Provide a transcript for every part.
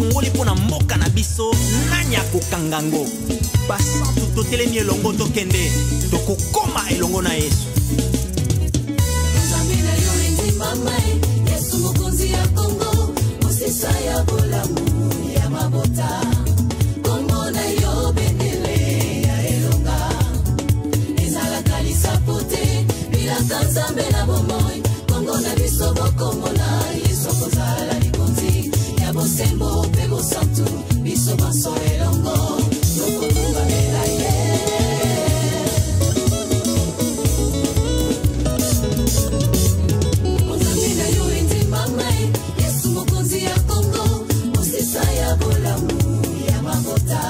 tofungoli pona mboka na biso nani akokangango basantu totelemi elongo tokende tokokoma elongo na Yesu Nzambe na yo endimama Yesu mokonzi ya Kongo mosesa ya bolamu ya mabota Kongo na yo bendele ya elonga ezala kalisa pote bilaka Nzambe na bomoi Kongo na biso bokomona Yesu kozala likonzi ya bosembo pe bosantu biso baso elongo tokotumba mela ye Nzambe na yo endimama Yesu mokonzi ya Kongo mosesa ya bolamu ya mabota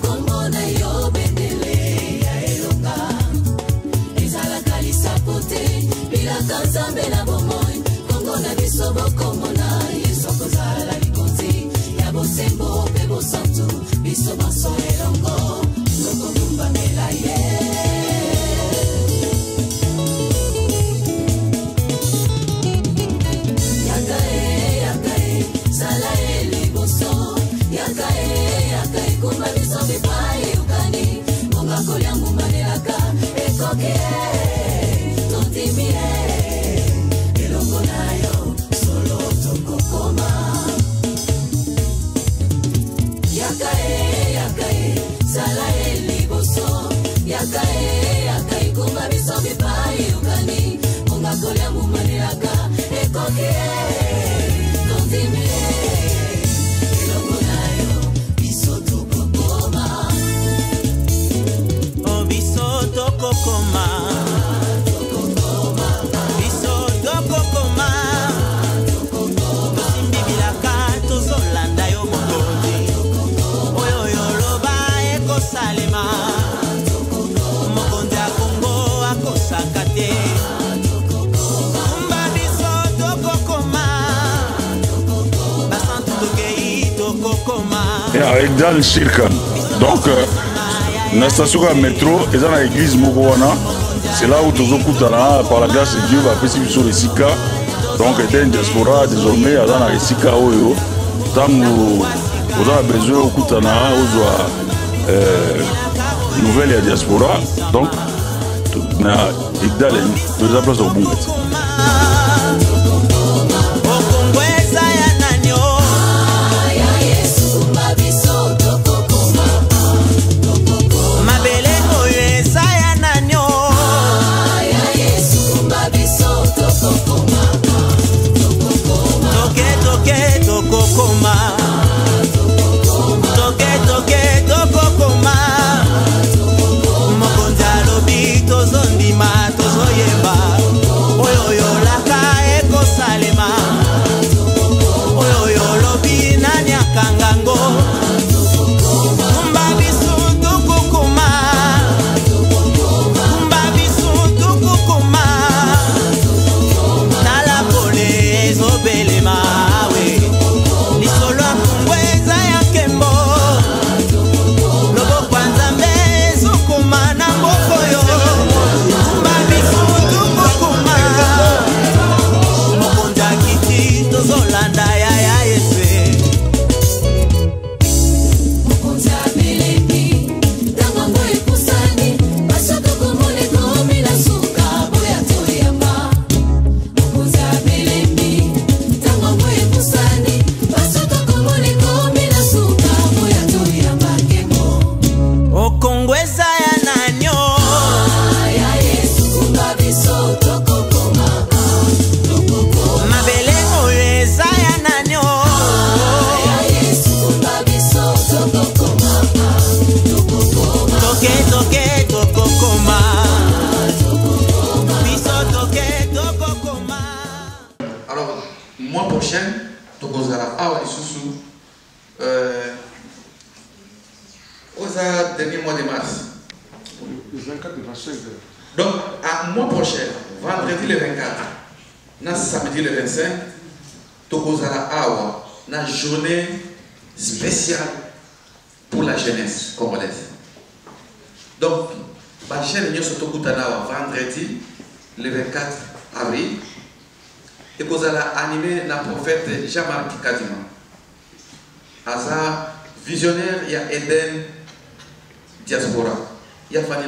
Kongo na yo bendele ya elonga ezala kalisa pote bilaka Nzambe na bomoi Kongo na biso bokomona Yesu kozala likonzi ya bosembo pe bosantu biso baso elongo tokotumba mela ye avec dans le cirque. Donc, la station de métro est dans l'église Mokowana. C'est là où tous okutana par la grâce de Dieu va passer sur les Sika. Donc, il y a une diaspora désormais dans les Sika Oyo. Tant qu'on a besoin okutana aux nouvelles diaspora. Donc, na igdalen deux applaudissements au bon. mois prochain, au dernier mois de mars. Le 24 et 25. Donc, à mois prochain, vendredi le 24, samedi le 25, Tokozala Awa, une journée spéciale pour la jeunesse congolaise. Donc, la chaîne Nyoso Tokutanawa, vendredi le 24 avril, et qu'on a animé le prophète Jean-Marc Kadima. Aza visionnaire, il y a Eden Diaspora. Il y a Fanny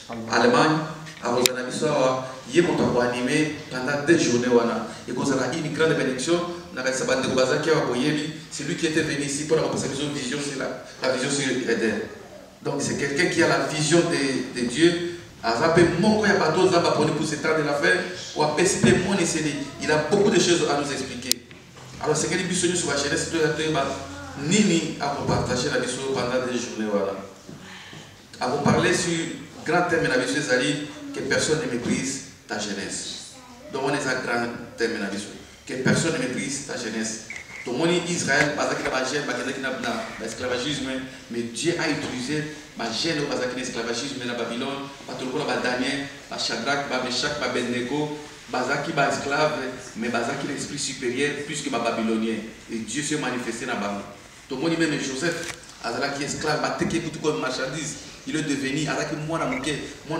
en Allemagne, à Rosanabissoa, il y a animé pendant 2 journées. Et qu'on a une grande bénédiction. C'est lui qui était venu ici pour la représentation de vision sur la vision sur Eden. Donc c'est quelqu'un qui a la vision de Dieu. Pour ce temps de la fête, il a beaucoup de choses à nous expliquer. Alors c'est que les bisous sur la jeunesse, Nini a partagé la vision pendant 2 journées. À vous parler sur grand thème de la vision, que personne ne méprise ta jeunesse. Donc on est un grand thème de la vision. Que personne ne méprise ta jeunesse. Tout le monde Israël, l'esclavagisme, mais Dieu a utilisé ma gêne au esclavagisme de la Babylone, tout le monde Daniel, Shadrach, Meshach, Abednego, Bazaki esclave, mais Bazaki l'esprit supérieur plus que ma babylonien. Et Dieu s'est manifesté dans la Babylone. Tout le monde même Joseph, Azalaki esclave, Bateke comme marchandise, il est devenu Azaki mon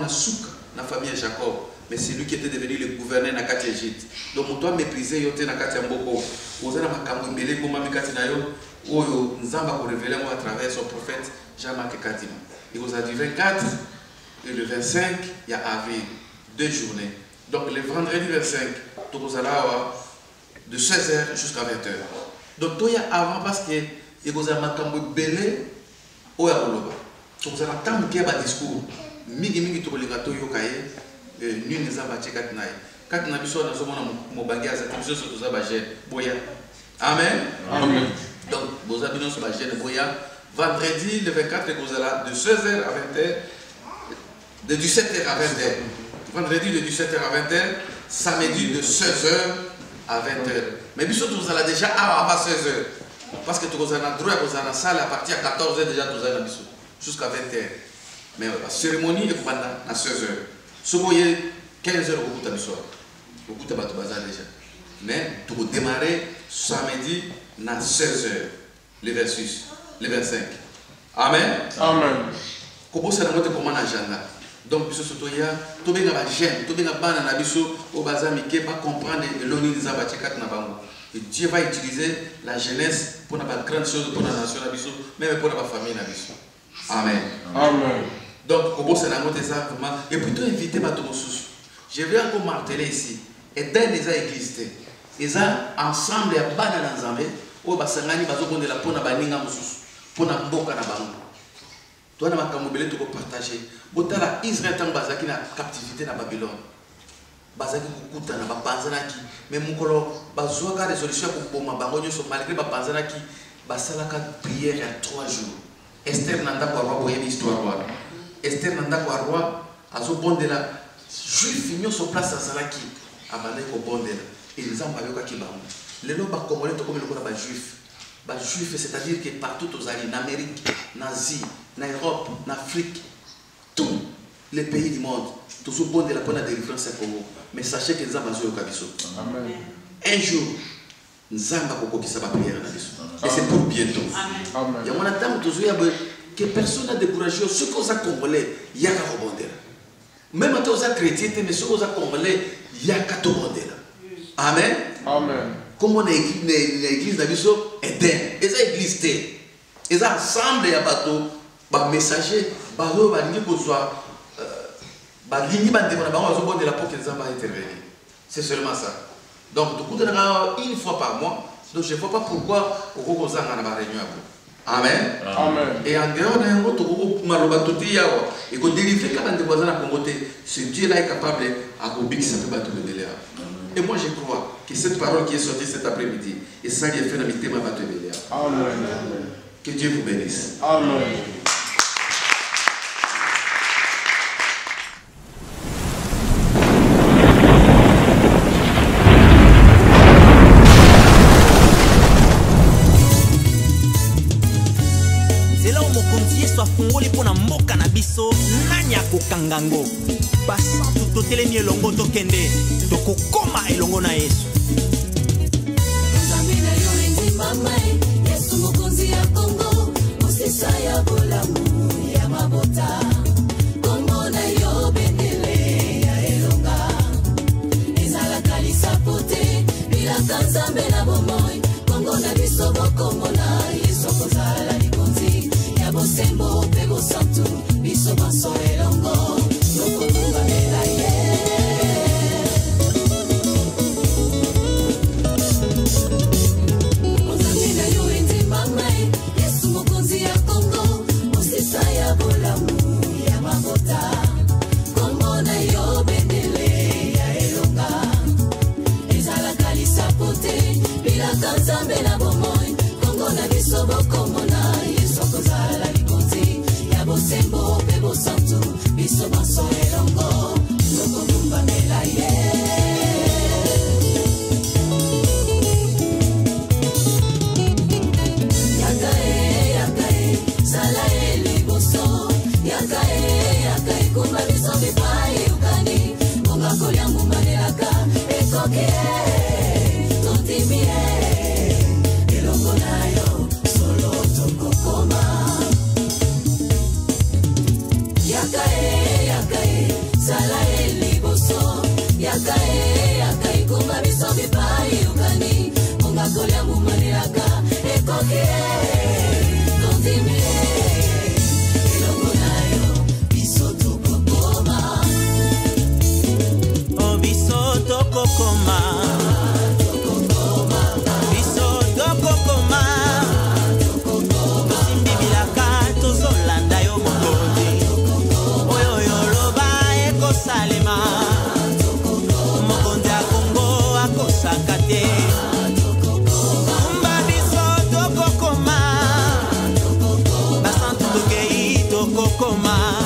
souk dans la famille Jacob. Mais c'est lui qui était devenu le gouverneur de la Égypte. Donc, on doit mépriser yote na kati mboko. Oza na makambo mbele ko mami kati na yo, oyo nzamba ko révéler moi à travers son prophète Jean-Marc Katima. Il vous a dit 24 et le 25, il y a avril, 2 journées. Donc, le vendredi 25, tu vous allez de 16h jusqu'à 20h. Donc, toi, il y a avant parce que il vous a makambo mbele oya koloba. Tu vous allez attendre qu'il y ait un discours. Mingi to kolinga to yo kaye. Nous ne sommes pas Katnaï. Katnaï, nous sommes en bagage, nous sommes en Boya. Amen. Amen. Donc, vos amis sont en Boya. Vendredi, le 24, vous allez de 16h à 20h, de 17h à 20h. Vendredi, de 17h à 20h. Samedi, de 16h à 20h. Mais vous allez déjà avant 16h. Parce que vous avez droit à la salle à partir de 14h déjà, vous allez jusqu'à 20h. Mais la cérémonie est à 16h. Si vous voyez 15h, vous avez déjà. Mais vous démarrer samedi à 16h, le 26, le 25. Amen. Amen. Comment ça va comment agenda? Donc, ce surtout il y a tout bien la gêne, tout bien la banane na biso au bazar qui pas comprendre l'oni des abachekat na bango. Et Dieu va utiliser la jeunesse pour la grande chose pour la nation na biso, même pour la famille na biso. Amen. Amen. Donc, comment ça va ça vraiment? Et plutôt inviter ma sous. Je vais encore marteler ici. Et dans les églises, ils ont ensemble et banane ensemble. Au basangani bazo de la pona baninga mususu, pona mboka na bango. Toi na makamobele to partager. Botala Israël tant bazaki na captivité na Babylone. Bazaki kukuta na bapanzanaki. Mais mukolo bazwaka résolution pour boma bango nyoso malgré bapanzanaki basalaka prière à 3 jours. Esther nanda kwa roi boyebi histoire wana. Esther nanda kwa roi azo bondela juif nyoso place azalaki abandai ko bondela. Et nzamba yoka ki bango. Les lois congolais sont comme les juifs. Les juifs, c'est-à-dire que partout aux Alliés, en Amérique, en Asie, en Europe, en Afrique, tous les pays du monde, tous ceux qui ont la délivrance au Congo. Mais sachez que nous avons besoin de Kabiso. Un jour, nous avons besoin de prière. Et c'est pour bientôt. Il y a un temps que personne n'a découragé. Ceux qui sont congolais, il y a qu'à rebondir. Même quand on est chrétien, mais ceux qui sont congolais, il y a qu'à rebondir. Amen. Amen. Comme on a l'église d'Abisso, Eden. Et ça existe. Et ça ensemble, il y a des messagers, c'est seulement ça. Donc, tout le monde une fois par mois. Donc, je ne vois pas pourquoi on va faire une réunion. Amen. Amen. Et en dehors d'un autre, et qu'on délivre quand on est voisins à Congoté, ce Dieu-là est capable à Kobi qui s'appelle battre le délai. Et moi je crois que cette parole qui est sortie cet après-midi, et ça lui a fait la mité ma battre le délai. Amen. Que Dieu vous bénisse. Amen. Kangango basantu totelemi elongo tokende tokokoma elongo na Yesu Nzambe na yo endimama Yesu mokonzi ya Kongo mosisa ya bolamu ya mabota Kongo na yo bendele ya elonga ezalaka lisapo te bilaka Nzambe na bomoi Kongo na biso bokomona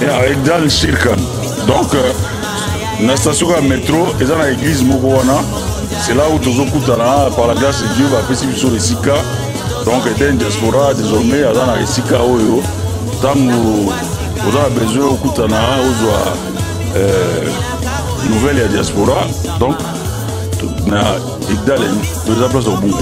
Avec Dan Shirkan. Donc, la station de métro, et dans l'église Mokowana, c'est là où tous les par la grâce de Dieu, va passer sur les Sika. Donc, il y a une diaspora désormais, dans les Sika, tant vous avez besoin de nouvelles diaspora. Donc, il y a deux places au bon.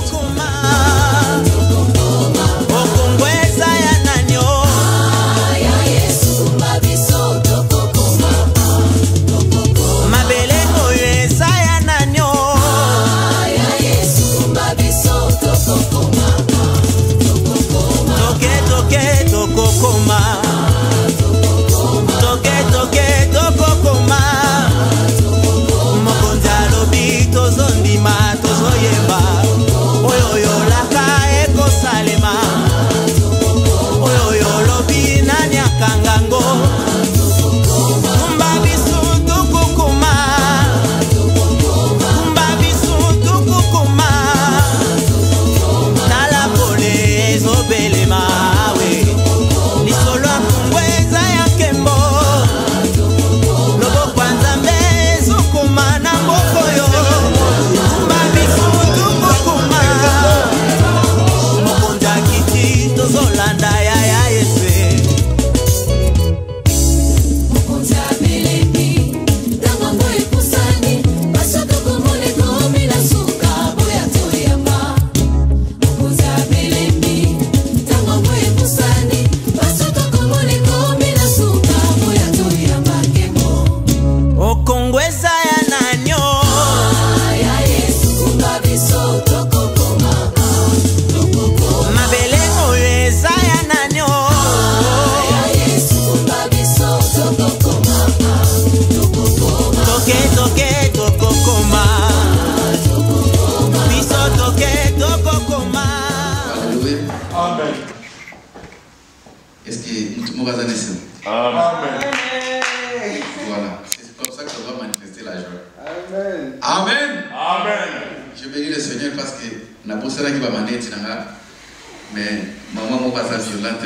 Est-ce que nous sommes Amen. Voilà, c'est comme ça que ça va manifester la joie. Amen. Amen. Amen. Je bénis le Seigneur parce que n'a pas ça qui va m'aider, mais maman m'a pas violente,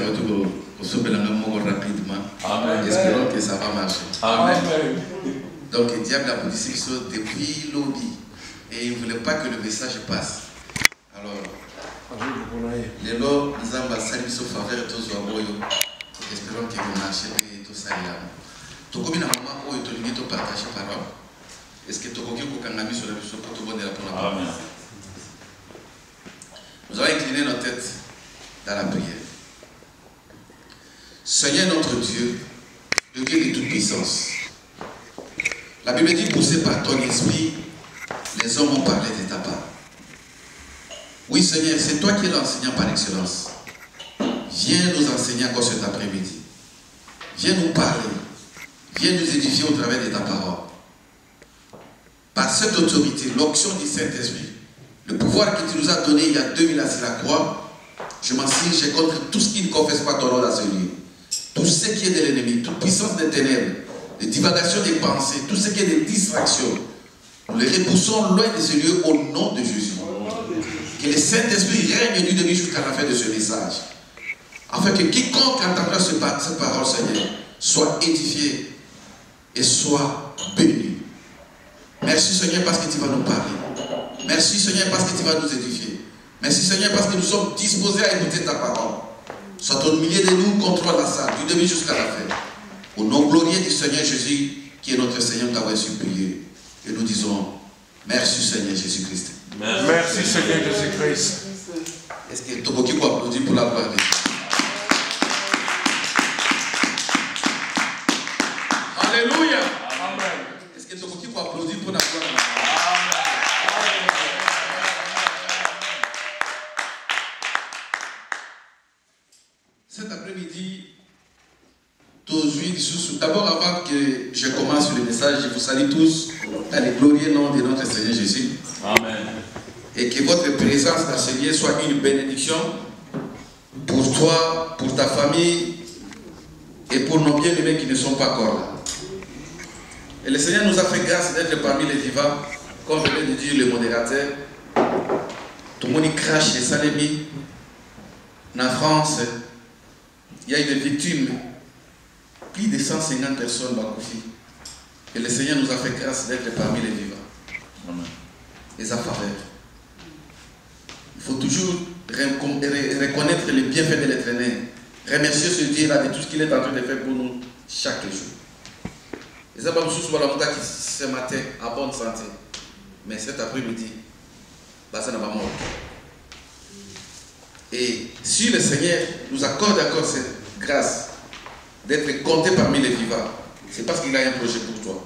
on se met rapidement. Amen. Espérons que ça va marcher. Amen. Donc le diable a posé ces choses depuis lobby et il ne voulait pas que le message passe. Alors, les lots, nous avons salué ce faveur tous les aboyos. Espérons que vous marchez et tout ça là. Tout comme une maman où tu lui partager parole. Est-ce que tu as mis sur la mission pour tout le monde pour la parole? Nous allons incliner nos têtes dans la prière. Seigneur notre Dieu, le Dieu de toute puissance. La Bible dit, poussé par ton esprit, les hommes ont parlé de ta part. Oui Seigneur, c'est toi qui es l'enseignant par excellence. Viens nous enseigner encore cet après-midi. Viens nous parler. Viens nous édifier au travers de ta parole. Par cette autorité, l'onction du Saint-Esprit, le pouvoir que tu nous as donné il y a 2000 ans sur la croix, je m'en signe contre tout ce qui ne confesse pas ton nom dans ce lieu. Tout ce qui est de l'ennemi, toute puissance des ténèbres, les divagations des pensées, tout ce qui est des distractions, nous les repoussons loin de ce lieu au nom de Jésus. Que le Saint-Esprit règne du début jusqu'à la fin de ce message. Afin que quiconque entendra cette parole, Seigneur, soit édifié et soit béni. Merci Seigneur parce que tu vas nous parler. Merci Seigneur parce que tu vas nous édifier. Merci Seigneur parce que nous sommes disposés à écouter ta parole. Sois au milieu de nous, contrôle la salle, du début jusqu'à la fin. Au nom glorieux du Seigneur Jésus, qui est notre Seigneur, t'avons supplié. Et nous disons Merci Seigneur Jésus-Christ. Merci Seigneur Jésus-Christ. Est-ce que Toboki peut applaudir pour la gloire de Dieu? Alléluia. Amen. Est-ce que Toboki peut applaudir pour la gloire de Dieu? Cet après-midi, d'abord avant que je commence le message, je vous salue tous dans le glorieux nom de notre Seigneur Jésus. Amen. Et que votre présence dans ce lieu soit une bénédiction pour toi, pour ta famille et pour nos bien-aimés qui ne sont pas encore là. Et le Seigneur nous a fait grâce d'être parmi les vivants, comme venait de dire le modérateur. Tout le monde crache les salémis. En France, il y a eu des victimes. Plus de 150 personnes Bakoufi. Et le Seigneur nous a fait grâce d'être parmi les vivants. Amen. Et sa faveur. Il faut toujours reconnaître les bienfaits de l'Éternel. Remercier ce Dieu-là de tout ce qu'il est en train de faire pour nous chaque jour. Et ça va ce matin en bonne santé. Mais cet après-midi, ça n'a pas mort. Et si le Seigneur nous accorde encore cette grâce d'être compté parmi les vivants, c'est parce qu'il a un projet pour toi,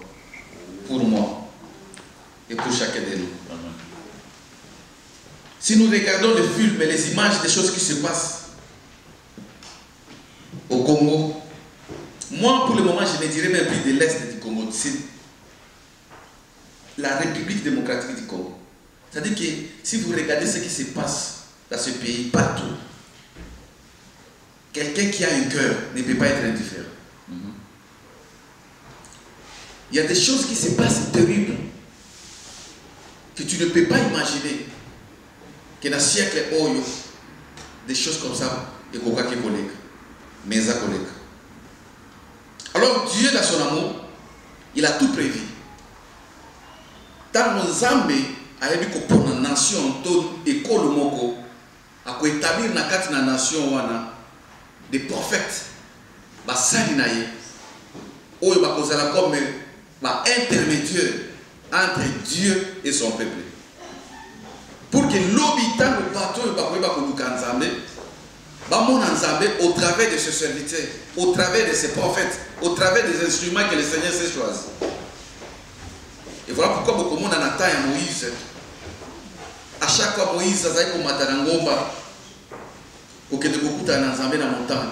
pour moi et pour chacun de nous. Amen. Si nous regardons les films et les images des choses qui se passent au Congo, moi pour le moment je ne dirais même plus de l'Est du Congo, c'est la République démocratique du Congo. C'est-à-dire que si vous regardez ce qui se passe dans ce pays, partout, quelqu'un qui a un cœur ne peut pas être indifférent. Il y a des choses qui se passent terribles que tu ne peux pas imaginer que dans le siècle Oyo, des choses comme ça, et qu'on qui collègue, mais ça collègue. Alors Dieu, dans son amour, il a tout prévu. Dans nos âmes, il a dit que pour la nation, école moko, à établir la nation wana des prophètes, basalinaye, oyo bakozala comme intermédiaire entre Dieu et son peuple. Pour que l'habitant le bateau au travers de ce serviteur, au travers de ses prophètes, au travers des instruments que le Seigneur s'est choisi. Et voilà pourquoi beaucoup de monde en attend Moïse. À chaque fois Moïse, ça s'est comme Matanangomba, pour que beaucoup dans la montagne.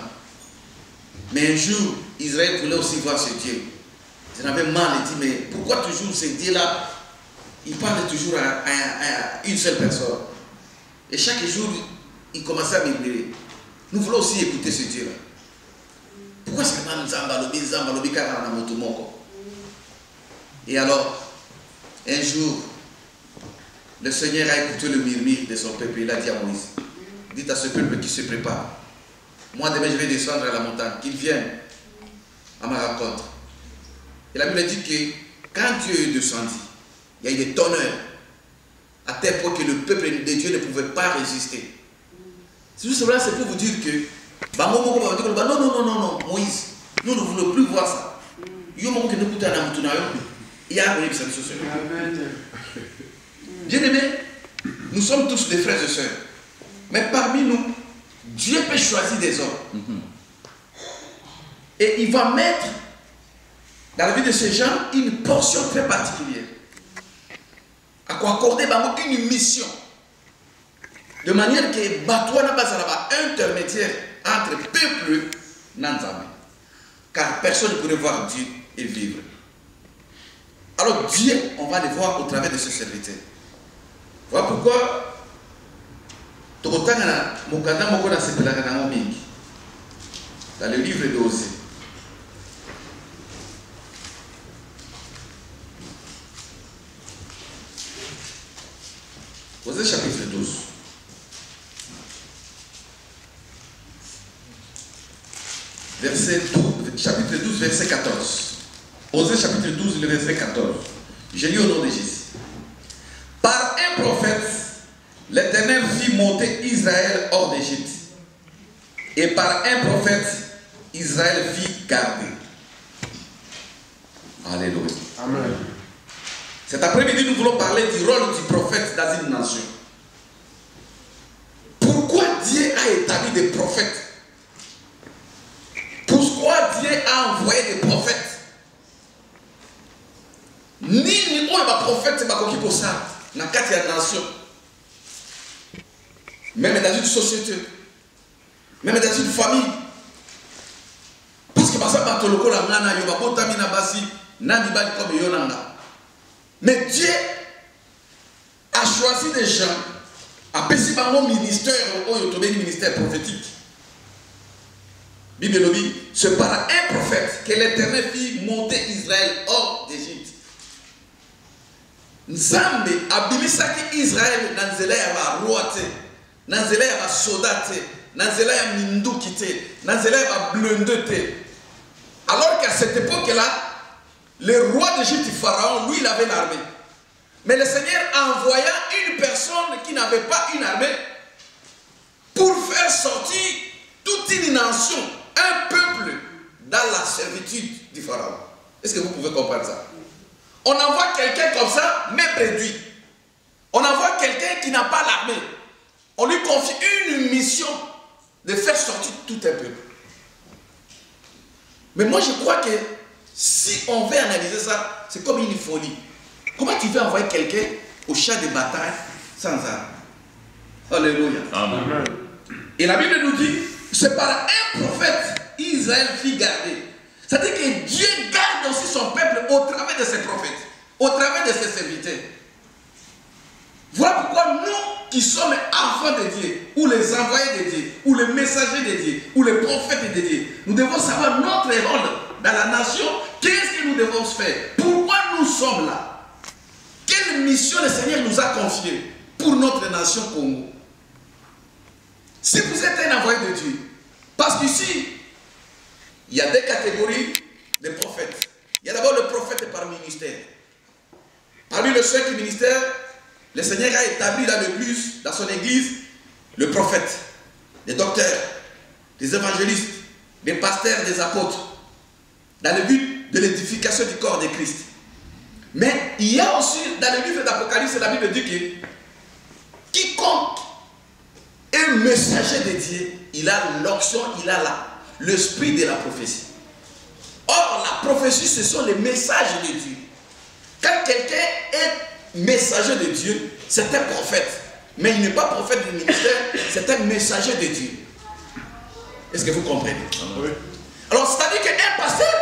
Mais un jour, Israël voulait aussi voir ce Dieu. J'en avais mal et dit, mais pourquoi toujours ce Dieu-là, il parle toujours à une seule personne. Et chaque jour, il commençait à m'ébler. Nous voulons aussi écouter ce Dieu-là. Pourquoi est-ce que nous avons Et alors, un jour, le Seigneur a écouté le murmure de son peuple. Il a dit à Moïse, dites à ce peuple qui se prépare, moi demain je vais descendre à la montagne, qu'il vienne à ma rencontre. Et la Bible dit que quand Dieu est descendu, il y a eu des tonnerres, à tel point que le peuple de Dieu ne pouvait pas résister. C'est juste cela, c'est pour vous dire que non, Moïse, nous ne voulons plus voir ça. Bien aimé, nous sommes tous des frères et sœurs. Mais parmi nous, Dieu peut choisir des hommes. Et il va mettre dans la vie de ces gens une portion très particulière. À quoi accorder une mission. De manière que Batouana Bazalaba intermédiaire entre peuple et Nanzame. Car personne ne pourrait voir Dieu et vivre. Alors Dieu, on va le voir au travers de ce serviteur. Voilà pourquoi dans le livre d'Osée, Osée chapitre 12. Chapitre 12, verset 14. Osée chapitre 12, le verset 14. Je lis au nom de Jésus. Par un prophète, l'Éternel fit monter Israël hors d'Égypte. Et par un prophète, Israël fit garder. Alléluia. Amen. Cet après-midi, nous voulons parler du rôle du prophète dans une nation. Pourquoi Dieu a établi des prophètes? Pourquoi Dieu a envoyé des prophètes? Ni on est prophète, c'est pas comme pour ça. Dans la nation. Même dans une société. Même dans une famille. Parce que par exemple, mais Dieu a choisi des gens à passer par mon ministère, ministère prophétique. Bible dit, c'est par un prophète que l'Éternel fit monter Israël hors d'Égypte. Nzambe abimisaki Israël na nzela ya ba roi te, na nzela ya ba soldat te, na nzela ya minduki te, na nzela ya ba blende te. Alors qu'à cette époque-là, le roi d'Égypte, Pharaon, lui, il avait l'armée. Mais le Seigneur envoya une personne qui n'avait pas une armée pour faire sortir toute une nation, un peuple, dans la servitude du Pharaon. Est-ce que vous pouvez comprendre ça? On envoie quelqu'un comme ça, mais réduit. On envoie quelqu'un qui n'a pas l'armée. On lui confie une mission de faire sortir tout un peuple. Mais moi, je crois que si on veut analyser ça, c'est comme une folie. Comment tu veux envoyer quelqu'un au champ de bataille sans armes? Alléluia. Amen. Et la Bible nous dit, c'est par un prophète Israël fit garder. C'est-à-dire que Dieu garde aussi son peuple au travers de ses prophètes, au travers de ses serviteurs. Voilà pourquoi nous qui sommes enfants de Dieu, ou les envoyés de Dieu, ou les messagers de Dieu, ou les prophètes de Dieu, nous devons savoir notre rôle dans la nation. Qu'est-ce que nous devons faire? Pourquoi nous sommes là? Quelle mission le Seigneur nous a confiée pour notre nation Congo? Si vous êtes un envoyé de Dieu, parce qu'ici, il y a des catégories de prophètes. Il y a d'abord le prophète par ministère. Parmi les 5 ministères, le Seigneur a établi dans l'Église, dans son Église, le prophète, les docteurs, les évangélistes, les pasteurs, les apôtres, dans le but de l'édification du corps de Christ. Mais il y a aussi, dans le livre d'Apocalypse, la Bible dit que quiconque est messager de Dieu, il a l'onction, il a l'esprit de la prophétie. Or, la prophétie, ce sont les messages de Dieu. Quand quelqu'un est messager de Dieu, c'est un prophète. Mais il n'est pas prophète du ministère, c'est un messager de Dieu. Est-ce que vous comprenez? Oui. Alors, c'est-à-dire qu'un pasteur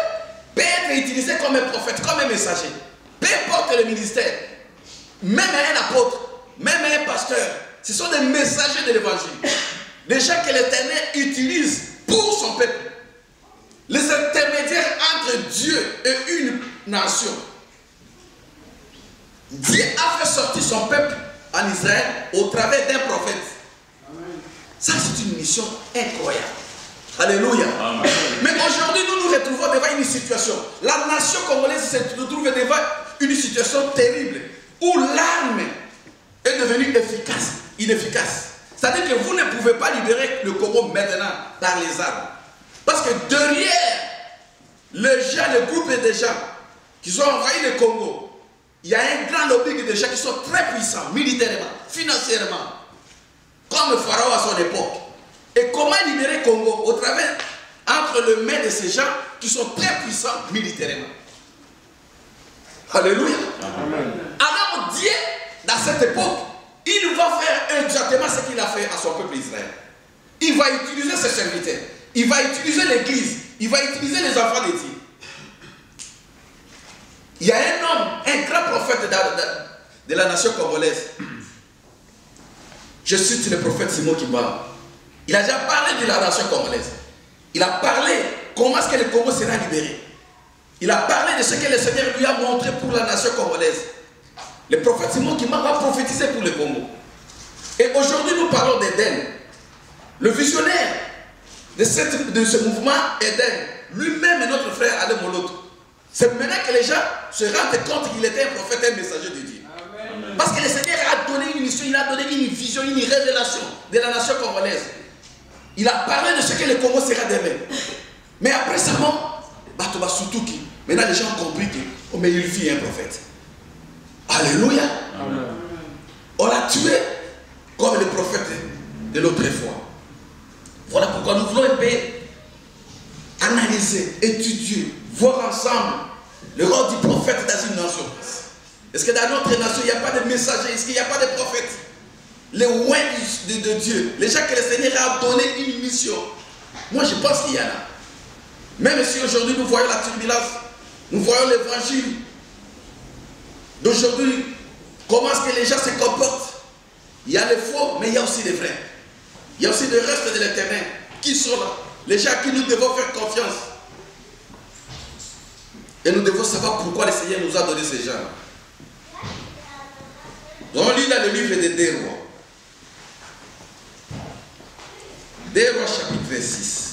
peut être utilisé comme un prophète, comme un messager. Peu importe le ministère, même un apôtre, même un pasteur, ce sont des messagers de l'évangile. Des gens que l'Éternel utilise pour son peuple. Les intermédiaires entre Dieu et une nation. Dieu a fait sortir son peuple en Israël au travers d'un prophète. Amen. Ça, c'est une mission incroyable. Alléluia. Amen. Mais aujourd'hui, nous nous retrouvons devant une situation. La nation congolaise se retrouve devant une situation terrible où l'arme est devenue inefficace. C'est-à-dire que vous ne pouvez pas libérer le Congo maintenant par les armes. Parce que derrière les gens, le groupe de gens qui ont envahi le Congo, il y a un grand lobby de gens qui sont très puissants, militairement, financièrement, comme Pharaon à son époque. Et comment libérer le Congo? Au travers, entre les mains de ces gens qui sont très puissants militairement. Alléluia. Amen. Alors Dieu, dans cette époque, il va faire exactement ce qu'il a fait à son peuple Israël. Il va utiliser ses serviteurs. Il va utiliser l'église. Il va utiliser les enfants de Dieu. Il y a un homme, un grand prophète de la nation congolaise. Je cite le prophète Simon Kimba. Il a déjà parlé de la nation congolaise. Il a parlé comment est-ce que le Congo sera libéré. Il a parlé de ce que le Seigneur lui a montré pour la nation congolaise. Le prophète Simon Kimba va prophétiser pour le Congo. Et aujourd'hui, nous parlons d'Éden. Le visionnaire de ce mouvement Éden, lui-même est notre frère Alain Moloto. C'est maintenant que les gens se rendent compte qu'il était un prophète, un messager de Dieu. Amen. Parce que le Seigneur a donné une mission, il a donné une vision, une révélation de la nation congolaise. Il a parlé de ce que le Congo sera demain. Mais après sa mort, maintenant les gens ont compris que mais il fut un prophète. Alléluia. Amen. On l'a tué comme le prophète de l'autre fois. Voilà pourquoi nous voulons un peu analyser, étudier, voir ensemble le rôle du prophète dans une nation. Est-ce que dans notre nation, il n'y a pas de messagers? Est-ce qu'il n'y a pas de prophètes? Les oins de Dieu, les gens que le Seigneur a donné une mission. Moi, je pense qu'il y en a. Même si aujourd'hui nous voyons la turbulence, nous voyons l'évangile d'aujourd'hui, comment est-ce que les gens se comportent? Il y a les faux, mais il y a aussi les vrais. Il y a aussi le reste de l'éternel qui sont là. Les gens à qui nous devons faire confiance. Et nous devons savoir pourquoi le Seigneur nous a donné ces gens. Donc on lit dans le livre des 2 Rois. 2 Rois chapitre 6.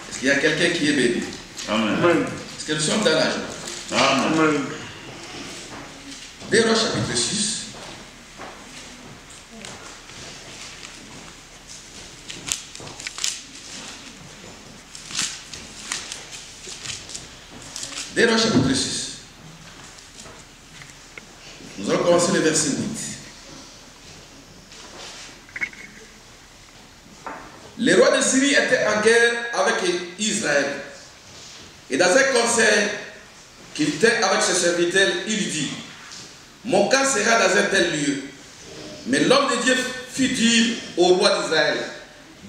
Est-ce qu'il y a quelqu'un qui est béni? Amen. Est-ce que nous sommes dans la joie? Amen. 2 Rois chapitre 6. Deux Rois chapitre 6. Nous allons commencer le verset 8. Les rois de Syrie étaient en guerre avec Israël. Et dans un conseil qu'il était avec ses serviteurs, il dit: mon camp sera dans un tel lieu. Mais l'homme de Dieu fit dire au roi d'Israël: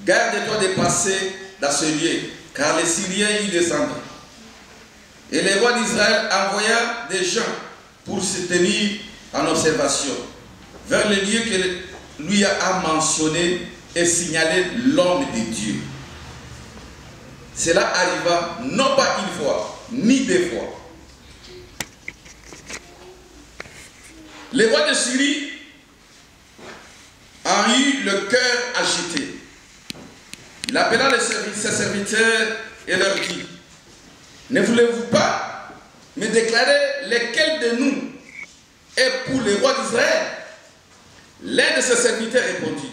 garde-toi de passer dans ce lieu, car les Syriens y descendront. Et le roi d'Israël envoya des gens pour se tenir en observation vers le lieu que lui a mentionné et signalé l'homme de Dieu. Cela arriva non pas une fois, ni 2 fois. Le roi de Syrie a eu le cœur agité. Il appela ses serviteurs et leur dit: ne voulez-vous pas me déclarer lequel de nous est pour le roi d'Israël? L'un de ses serviteurs répondit: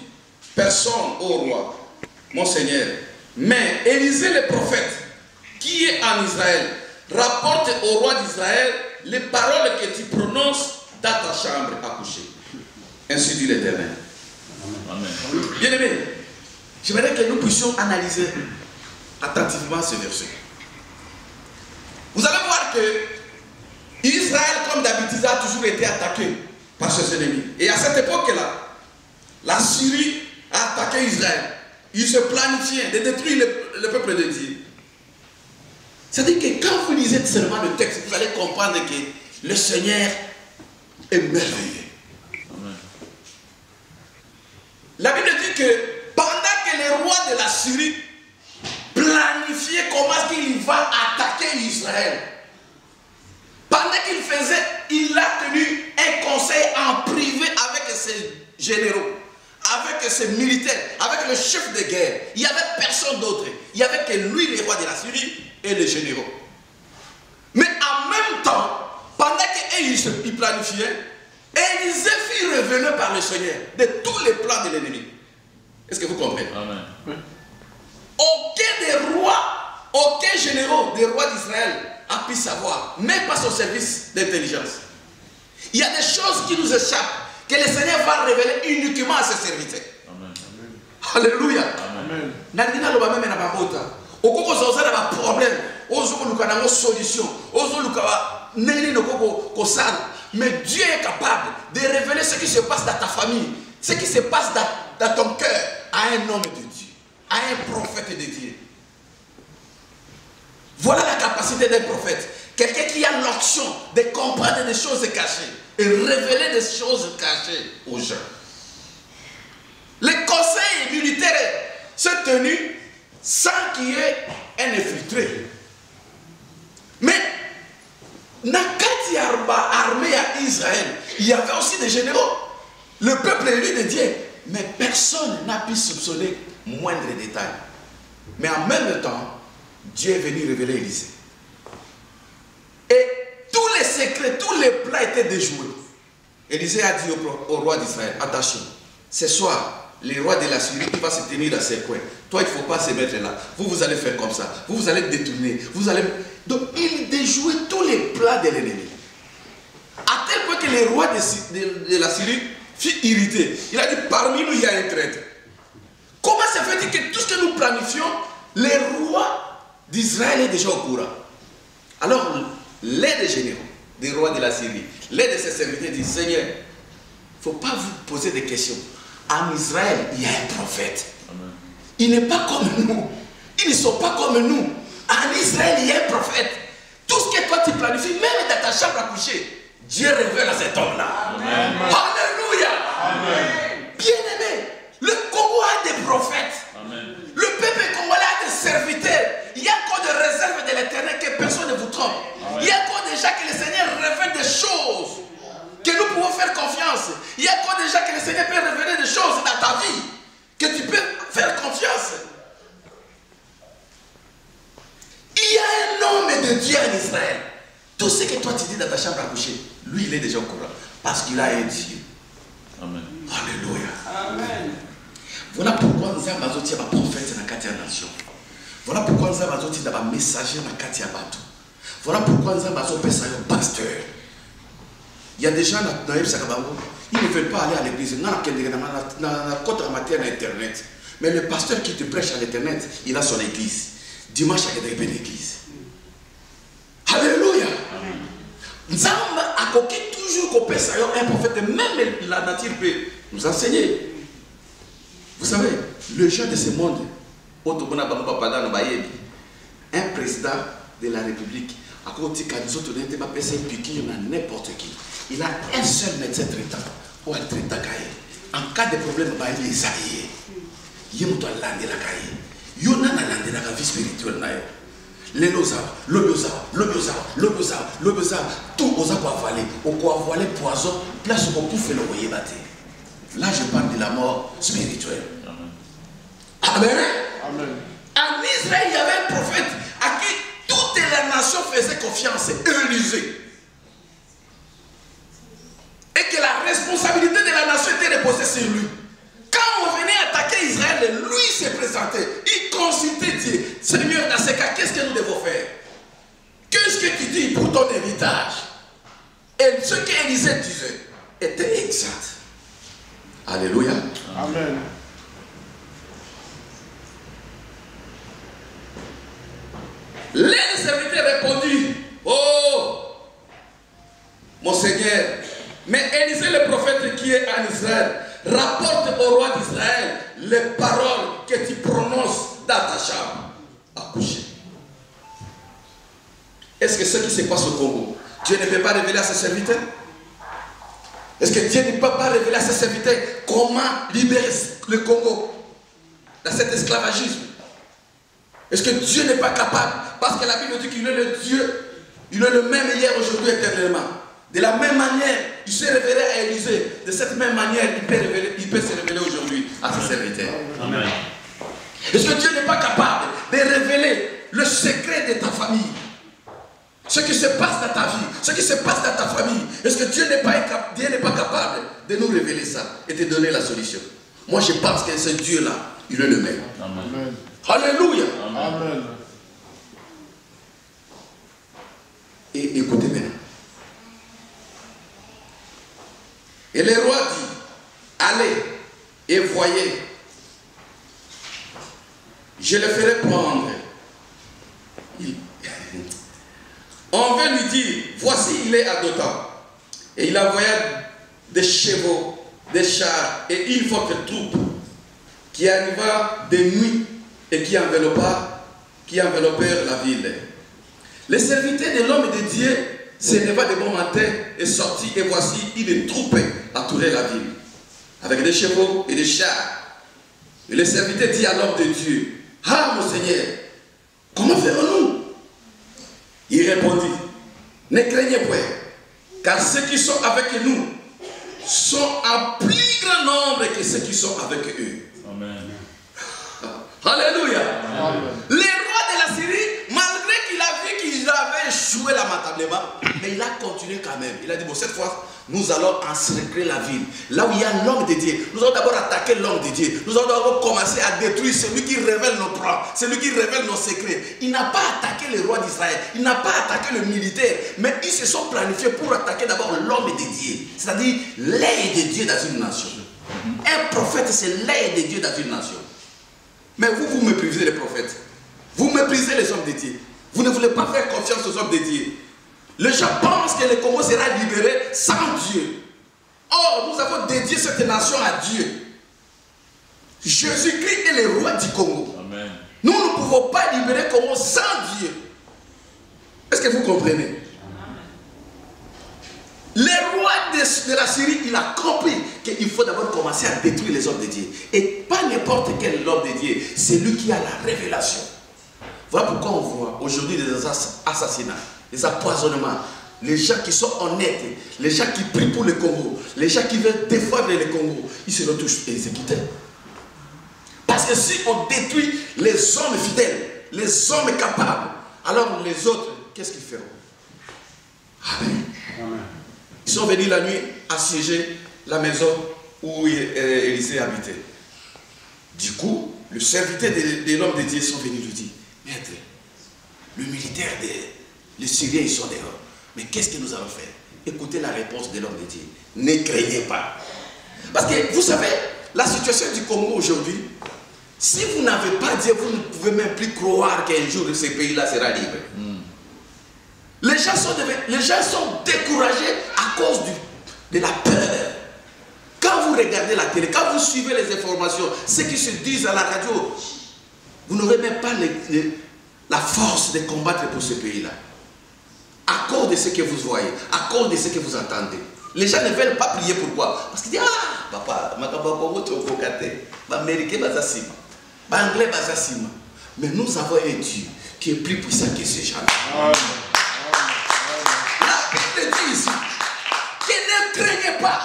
personne, ô roi, mon Seigneur. Mais Élisée le prophète, qui est en Israël, rapporte au roi d'Israël les paroles que tu prononces dans ta chambre à coucher. Ainsi dit l'Éternel. Bien aimé, j'aimerais que nous puissions analyser attentivement ce verset. Vous allez voir que Israël, comme d'habitude, a toujours été attaqué par ses ennemis. Et à cette époque-là, la Syrie a attaqué Israël. Il se planifiait de détruire le peuple de Dieu. C'est-à-dire que quand vous lisez seulement le texte, vous allez comprendre que le Seigneur est merveilleux. Amen. La Bible dit que pendant que le roi de la Syrie planifiait comment il va attaquer Israël, pendant qu'il faisait, il a tenu un conseil en privé avec ses généraux, avec ses militaires, avec le chef de guerre. Il n'y avait personne d'autre. Il n'y avait que lui, le roi de la Syrie, et les généraux. Mais en même temps, pendant qu'il planifiait, Élisée fut revenu par le Seigneur de tous les plans de l'ennemi. Est-ce que vous comprenez? Amen. Aucun des rois, aucun généraux des rois d'Israël a pu savoir, même pas son service d'intelligence. Il y a des choses qui nous échappent, que le Seigneur va révéler uniquement à ses serviteurs. Amen. Alléluia. Amen. Mais Dieu est capable de révéler ce qui se passe dans ta famille, ce qui se passe dans ton cœur à un homme de Dieu, à un prophète de Dieu. Voilà la capacité d'un prophète. Quelqu'un qui a l'action de comprendre des choses cachées et révéler des choses cachées aux gens. Les conseils militaires se tenus sans qu'il y ait un infiltré. Mais Nakati armée à Israël, il y avait aussi des généraux. Le peuple élu de Dieu. Mais personne n'a pu soupçonner moindre détail. Mais en même temps, Dieu est venu révéler Élisée. Et tous les secrets, tous les plans étaient déjoués. Élisée a dit au roi d'Israël: attention, ce soir, le roi de la Syrie, il va se tenir dans ses coins. Toi, il ne faut pas se mettre là. Vous allez faire comme ça. Vous allez détourner. Donc, il déjouait tous les plans de l'ennemi. À tel point que le roi de la Syrie fut irrité. Il a dit, parmi nous, il y a un traître. Comment se fait-il que tout ce que nous planifions, le roi d'Israël est déjà au courant? Alors, l'un des généraux, des rois de la Syrie, l'un de ses serviteurs dit, Seigneur, il ne faut pas vous poser des questions. En Israël, il y a un prophète. Amen. Il n'est pas comme nous. Ils ne sont pas comme nous. En Israël, il y a un prophète. Tout ce que toi tu planifies, même dans ta chambre à coucher, Dieu révèle à cet homme-là. Alléluia. Bien-aimé, le Congo a des prophètes. Amen. Le peuple congolais a des serviteurs. Il y a encore des réserves de l'éternel que personne ne vous trompe. Il y a encore déjà que le Seigneur révèle des choses que nous pouvons faire confiance. Il y a encore déjà que le Seigneur peut révéler des choses dans ta vie que tu peux faire confiance. Il y a un homme de Dieu en Israël. Tout ce que toi tu dis dans ta chambre à coucher, lui il est déjà au courant. Parce qu'il a un Dieu. Amen. Alléluia. Amen. Voilà pourquoi nous avons besoin de prophète dans la nation. Voilà pourquoi nous avons besoin de messager dans la bateau. Voilà pourquoi nous avons besoin de pasteur. Il y a des gens dans le Sakabango, ils ne veulent pas aller à l'église. Ils n'ont matière internet. Mais le pasteur qui te prêche à l'internet, il a son église. Dimanche, il y a une église. Alléluia. Nzamba a coqué toujours qu'on peut savoir un prophète, même la nature peut nous enseigner. Vous savez, le gens de ce monde, un président de la République, à côté de nous autres, n'importe qui. Il a un seul médecin traitant. Ou un traitant cahier. En cas de problème, il est aïe. Il est la cahier. Il y a la vie spirituelle. Les lozards, le bezard, tout aux avaler, au quoi avaler poison, place où on peut faire le voyer battre. Là, je parle de la mort spirituelle. Amen. Amen. En Israël, il y avait un prophète à qui toutes les nations faisaient confiance, Élisée. Et que la responsabilité de la nation était reposée sur lui. Quand on venait attaquer Israël, lui s'est présenté. Il consultait Dieu. Seigneur, dans ce cas, qu'est-ce que nous devons faire? Qu'est-ce que tu dis pour ton héritage? Et ce qu'Élisée disait était exact. Alléluia. Amen. L'un des serviteurs répondit, oh, mon Seigneur, mais Élisée le prophète qui est en Israël rapporte au roi d'Israël les paroles que tu prononces dans ta chambre à coucher. Est-ce que ce qui se passe au Congo, Dieu ne peut pas révéler à ses serviteurs? Est-ce que Dieu ne peut pas révéler à ses serviteurs comment libérer le Congo dans cet esclavagisme? Est-ce que Dieu n'est pas capable? Parce que la Bible dit qu'il est le Dieu, il est le même hier, aujourd'hui, éternellement. De la même manière, il s'est révélé à Élisée. De cette même manière, il peut se révéler aujourd'hui à ses serviteurs. Amen. Est-ce que Dieu n'est pas capable de révéler le secret de ta famille? Ce qui se passe dans ta vie, ce qui se passe dans ta famille. Est-ce que Dieu n'est pas capable de nous révéler ça et de donner la solution? Moi, je pense que ce Dieu-là, il est le même. Amen. Alléluia. Amen. Et écoutez maintenant. Et le roi dit, allez et voyez, je le ferai prendre. On veut lui dire, voici il est à Dothan. Et il envoya des chevaux, des chars et une forte troupe qui arriva de nuit et qui enveloppèrent la ville. Les serviteurs de l'homme de Dieu s'éleva de bon matin et sortit, et voici une troupe entourait la ville, avec des chevaux et des chars. Et le serviteur dit à l'homme de Dieu, ah mon Seigneur, comment ferons-nous? Il répondit, ne craignez point, car ceux qui sont avec nous sont en plus grand nombre que ceux qui sont avec eux. Amen. Alléluia. Amen. Le roi de la Syrie, malgré qu'il a vu qu'il avait échoué lamentablement, mais il a continué quand même. il a dit, bon, cette fois, nous allons encercler la ville. Là où il y a l'homme de Dieu, nous allons d'abord attaquer l'homme de Dieu. Nous allons d'abord commencer à détruire celui qui révèle nos plans, celui qui révèle nos secrets. Il n'a pas attaqué le roi d'Israël, il n'a pas attaqué le militaire, mais ils se sont planifiés pour attaquer d'abord l'homme de Dieu, c'est-à-dire l'œil de Dieu dans une nation. Un prophète, c'est l'œil de Dieu dans une nation. Mais vous, vous méprisez les prophètes. Vous méprisez les hommes de Dieu. Vous ne voulez pas faire confiance aux hommes de Dieu. Les gens pensent que le Congo sera libéré sans Dieu. Or, nous avons dédié cette nation à Dieu. Jésus-Christ est le roi du Congo. Amen. Nous ne pouvons pas libérer le Congo sans Dieu. Est-ce que vous comprenez? Le roi de la Syrie, il a compris qu'il faut d'abord commencer à détruire les hommes de Dieu. Et pas n'importe quel homme de Dieu, c'est lui qui a la révélation. Voilà pourquoi on voit aujourd'hui des assassinats, des empoisonnements, les gens qui sont honnêtes, les gens qui prient pour le Congo, les gens qui veulent défendre le Congo, ils seront tous exécutés. Parce que si on détruit les hommes fidèles, les hommes capables, alors les autres, qu'est-ce qu'ils feront? Amen. Amen. Ils sont venus la nuit assiéger la maison où Élisée habitait. Du coup, le serviteur de l'homme de Dieu sont venus lui dire, maître, le militaire, les Syriens, ils sont dehors. Mais qu'est-ce que nous allons faire? Écoutez la réponse de l'homme de Dieu. Ne craignez pas. Parce que vous savez, la situation du Congo aujourd'hui, si vous n'avez pas Dieu, vous ne pouvez même plus croire qu'un jour ce pays-là sera libre. Les gens sont découragés à cause de la peur. Quand vous regardez la télé, quand vous suivez les informations, ceux qui se disent à la radio, vous n'aurez même pas la force de combattre pour ce pays-là. À cause de ce que vous voyez, à cause de ce que vous entendez. Les gens ne veulent pas prier. Pourquoi? Parce qu'ils disent, ah, papa, mais nous avons un Dieu qui est plus puissant que ces gens-là. La Bible dit ici que ne craignez pas,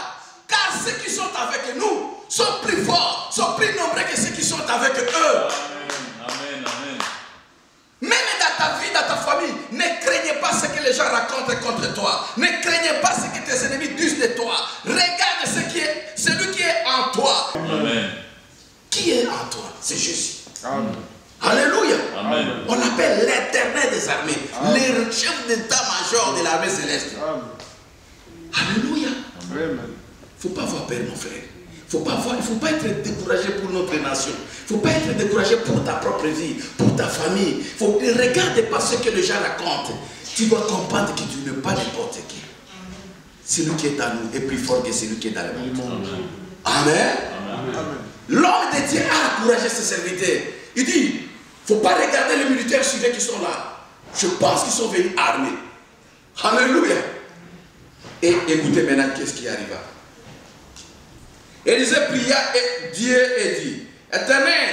car ceux qui sont avec nous sont plus forts, sont plus nombreux que ceux qui sont avec eux. Amen, amen. Même dans ta vie, dans ta famille, ne craignez pas ce que les gens racontent contre toi. Ne craignez pas ce que tes ennemis disent de toi. Regarde celui qui est en toi. Amen. Qui est en toi? C'est Jésus. Amen. Alléluia. Amen. On l'appelle l'Éternel des armées, le chef d'état-major de l'armée céleste. Amen. Alléluia. Il ne faut pas avoir peur, mon frère. Il ne faut pas être découragé pour notre nation. Il ne faut pas être découragé pour ta propre vie, pour ta famille. Ne regarde pas ce que les gens racontent. Tu dois comprendre que tu n'es pas n'importe qui. Celui qui est à nous est plus fort que celui qui est dans le monde. Amen. L'homme de Dieu a encouragé ses serviteurs. Il dit, il ne faut pas regarder les militaires civils qui sont là. Je pense qu'ils sont venus armés. Alléluia. Et écoutez maintenant qu'est-ce qui arriva. Élisée pria et Dieu et dit, Éternel,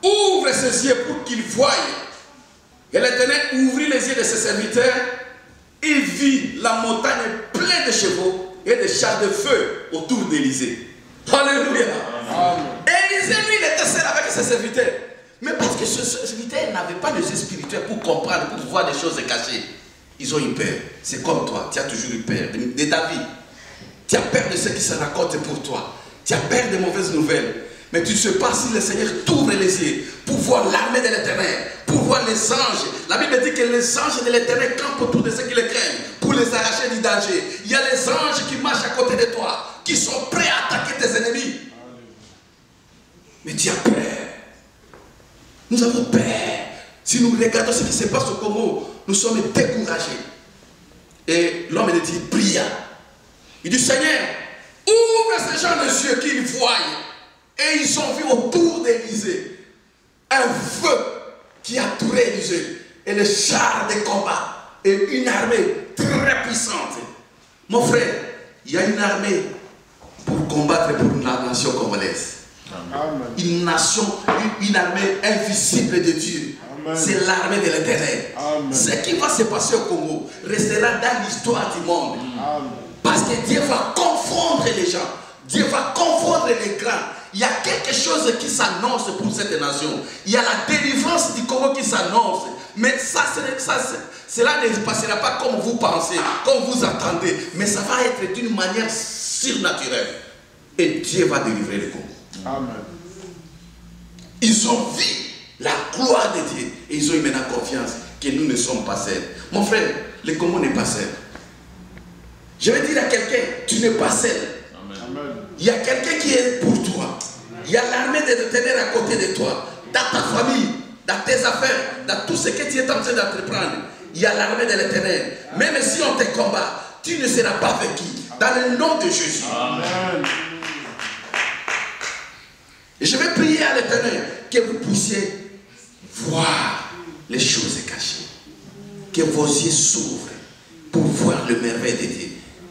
ouvre ses yeux pour qu'il voie. Et l'Éternel ouvrit les yeux de ses serviteurs. Il vit la montagne pleine de chevaux et de chars de feu autour d'Élisée. Alléluia. Et Élisée, lui, il était seul avec ses serviteurs. Mais parce que ses serviteurs n'avaient pas les yeux spirituels pour comprendre, pour voir des choses cachées. Ils ont eu peur. C'est comme toi, tu as toujours eu peur de ta vie. Tu as peur de ce qui se raconte pour toi. Tu as peur des mauvaises nouvelles. Mais tu ne sais pas si le Seigneur t'ouvre les yeux pour voir l'armée de l'Éternel, pour voir les anges. La Bible dit que les anges de l'Éternel campent autour de ceux qui les craignent pour les arracher du danger. Il y a les anges qui marchent à côté de toi, qui sont prêts à attaquer tes ennemis. Mais tu as peur. Nous avons peur. Si nous regardons ce qui se passe au Congo, nous sommes découragés. Et l'homme de Dieu pria. Il dit, Seigneur, ouvre ces gens les yeux qu'ils voient. Et ils ont vu autour d'Élisée un feu qui a entourait Élisée. Et les chars de combat. Et une armée très puissante. Mon frère, il y a une armée pour combattre pour la nation congolaise. Amen. Une nation, une armée invisible de Dieu. C'est l'armée de l'Éternel. Ce qui va se passer au Congo restera dans l'histoire du monde. Amen. Parce que Dieu va confondre les gens. Dieu va confondre les grands. Il y a quelque chose qui s'annonce pour cette nation. Il y a la délivrance du Congo qui s'annonce. Mais cela ne passera pas comme vous pensez, comme vous attendez. Mais ça va être d'une manière surnaturelle. Et Dieu va délivrer le Congo. Amen. Ils ont vu la gloire de Dieu. Et ils ont eu maintenant confiance que nous ne sommes pas seuls. Mon frère, le Congo n'est pas seul. Je vais dire à quelqu'un, tu n'es pas seul. Amen. Il y a quelqu'un qui est pour toi. Il y a l'armée de l'éternel à côté de toi. Dans ta famille, dans tes affaires, dans tout ce que tu es en train d'entreprendre. Il y a l'armée de l'éternel. Même si on te combat, tu ne seras pas vaincu. Dans le nom de Jésus. Amen. Et je vais prier à l'éternel que vous puissiez voir les choses cachées. Que vos yeux s'ouvrent pour voir le merveille de Dieu.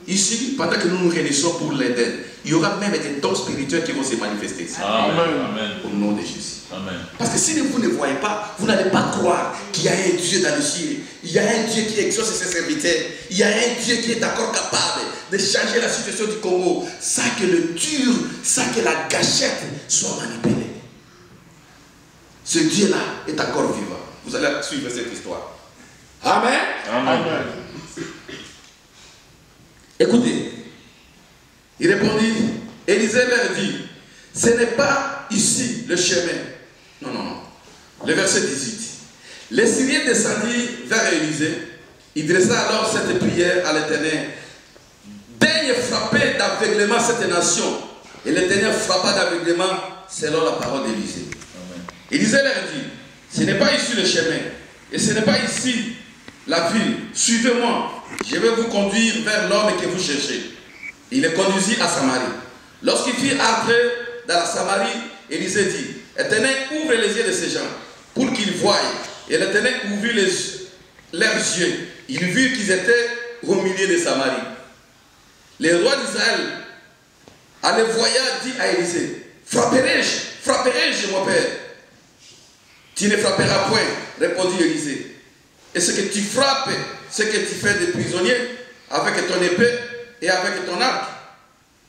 Ici, pendant que nous nous réunissons pour l'Éden, il y aura même des dons spirituels qui vont se manifester. Amen. Amen. Au nom de Jésus. Amen. Parce que si vous ne voyez pas, vous n'allez pas croire qu'il y a un Dieu dans le ciel. Il y a un Dieu qui exauce ses serviteurs. Il y a un Dieu qui est encore capable de changer la situation du Congo. Ça que le dur, ça que la gâchette soit manipulée. Ce Dieu-là est encore vivant. Vous allez suivre cette histoire. Amen. Amen. Écoutez, il répondit, Élisée leur dit, ce n'est pas ici le chemin. Non, non, non. Le verset 18. Les Syriens descendirent vers Élisée. Il dressa alors cette prière à l'Éternel. Daigne frapper d'aveuglement cette nation. Et l'Éternel frappa d'aveuglement selon la parole d'Élisée. Élisée leur dit, ce n'est pas ici le chemin. Et ce n'est pas ici la ville. Suivez-moi. Je vais vous conduire vers l'homme que vous cherchez. Il les conduisit à Samarie. Lorsqu'il fit entrer dans la Samarie, Élisée dit, Éternel, ouvre les yeux de ces gens pour qu'ils voient. Et l'Éternel ouvrit leurs yeux. Il vit qu'ils étaient au milieu de Samarie. Le roi d'Israël, en le voyant, dit à Élisée, frapperai-je, mon père? Tu ne frapperas point, répondit Élisée. Et ce que tu frappes, ce que tu fais des prisonniers, avec ton épée et avec ton arc,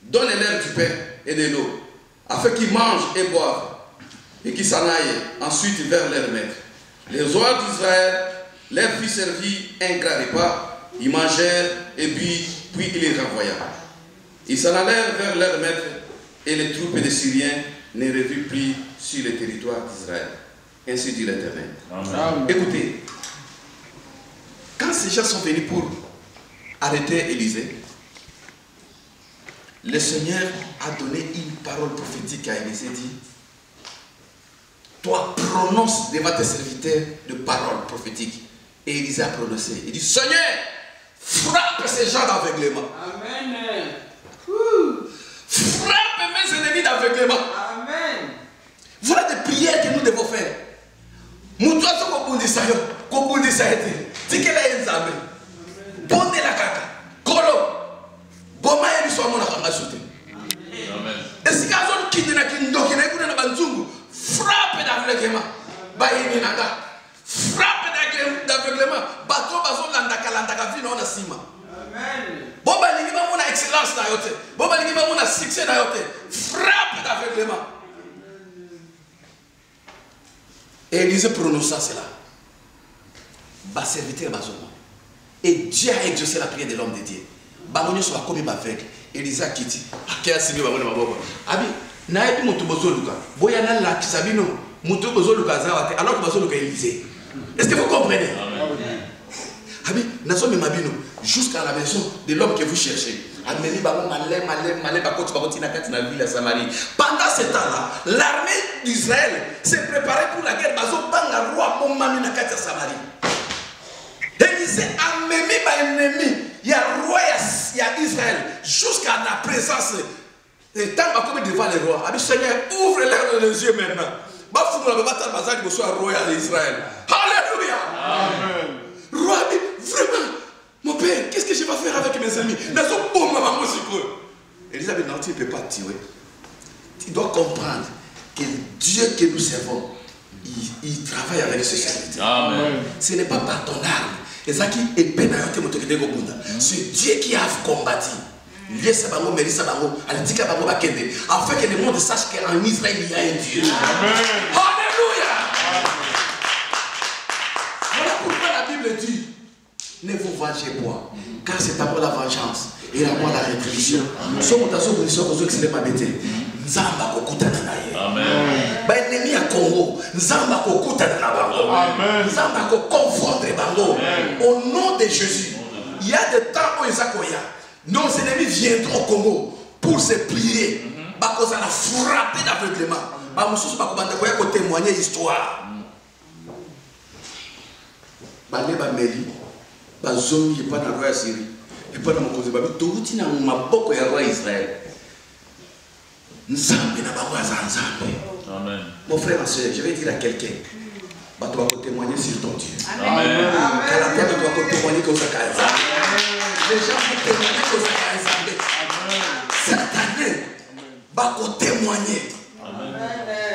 donne-leur du pain et de l'eau, afin qu'ils mangent et boivent, et qu'ils s'en aillent ensuite vers leur maître. Les rois d'Israël leur fit servir un grand repas, ils mangèrent et puis il les renvoya. Ils s'en allèrent vers leur maître, et les troupes des Syriens ne revirent plus sur le territoire d'Israël. Ainsi dit l'Éternel. Écoutez, quand ces gens sont venus pour arrêter Élisée, le Seigneur a donné une parole prophétique à Élisée, dit, toi prononce devant tes serviteurs de paroles prophétiques. Et Élisée a prononcé, il dit, Seigneur, frappe ces gens d'aveuglement. Amen. Frappe mes ennemis d'aveuglement. Amen. Voilà des prières que nous devons faire. Moutoazo kobundisa yo, kobundisa ete. Tikela enzambe. Bonde la kaka. Kolo. Boma ya biso amona kanga soute. Amen. Esikazo kidina kindoki na kuna na banzungu. Frappe d'aveuglement. Bayini nanga. Frappe d'aveuglement. Bato bazo landaka vino na sima. Amen. Boba lingi ba mona excellence na yote. Boba lingi ba mona succès na yote. Frappe d'aveuglement. Et Élisée prononça cela. Bas serviteur Bazoma. Et Dieu a exaucé la prière de l'homme de Dieu. Bamonio soit comme aveugle. Élisée a quitté. Akia sibi babona maboko. Abi, na epi mutu bozo luka. Boya na la kisabino. Mutu bozo luka zawate. Alors que bozo luka Élisée. Est-ce que vous comprenez? Abi, nazo me mabino jusqu'à la maison de l'homme que vous cherchez. Ameni babo malé bakoti bakoti na kati na ville de Samarie. Pendant ce temps-là, l'armée d'Israël s'est préparée pour la guerre. Bazo banga roi pour mami na kati de Samarie. Élisée a memi ba ennemi. Il y a roi il y a Israël jusqu'à la présence. Et tant comme devant les rois. Abi Seigneur, ouvre les yeux maintenant. Ba fumu la bata bazali boso roi d'Israël. Alléluia. Amen. Roi, vraiment. Mon père, qu'est-ce que je vais faire avec mes amis? Elisabeth, non, tu ne peux pas tuer. Tu dois comprendre que Dieu que nous servons, il travaille avec ce serviteur. Amen. Ce n'est pas par ton arme. C'est Dieu qui a combattu. Afin que le monde sache qu'en Israël, il y a un Dieu. Amen. Alléluia. Voilà te dit, ne vous vengez pas, car c'est à moi la vengeance et à moi la rétribution. Somo tazo kunisoko zo kisele mabete. Nzamba kokutana naye. Amen. Ba ennemi ya Congo, nzamba kokutana na bango. Amen. Nzamba ko confondre bango. Au nom de Jésus. Il y a des temps où Isakoya, nos ennemis viendront au Congo pour se plier. Bakoza la frapper d'aveuglement. Ba mususu bakobanda koya ko témoigner histoire. Ba ne ba meli. Ba zomi pas na roi Syrie. Et pas dans mon côté, tout na maboko ya roi Israël. Nzambe na bango za nzambe. Amen. Mon frère, ma soeur, je vais dire à quelqu'un, bah, tu vas témoigner sur ton Dieu. Amen. Quand la terre doit témoigner que ça casse. Les gens vont témoigner que ça casse. Cette année, bah, témoigner.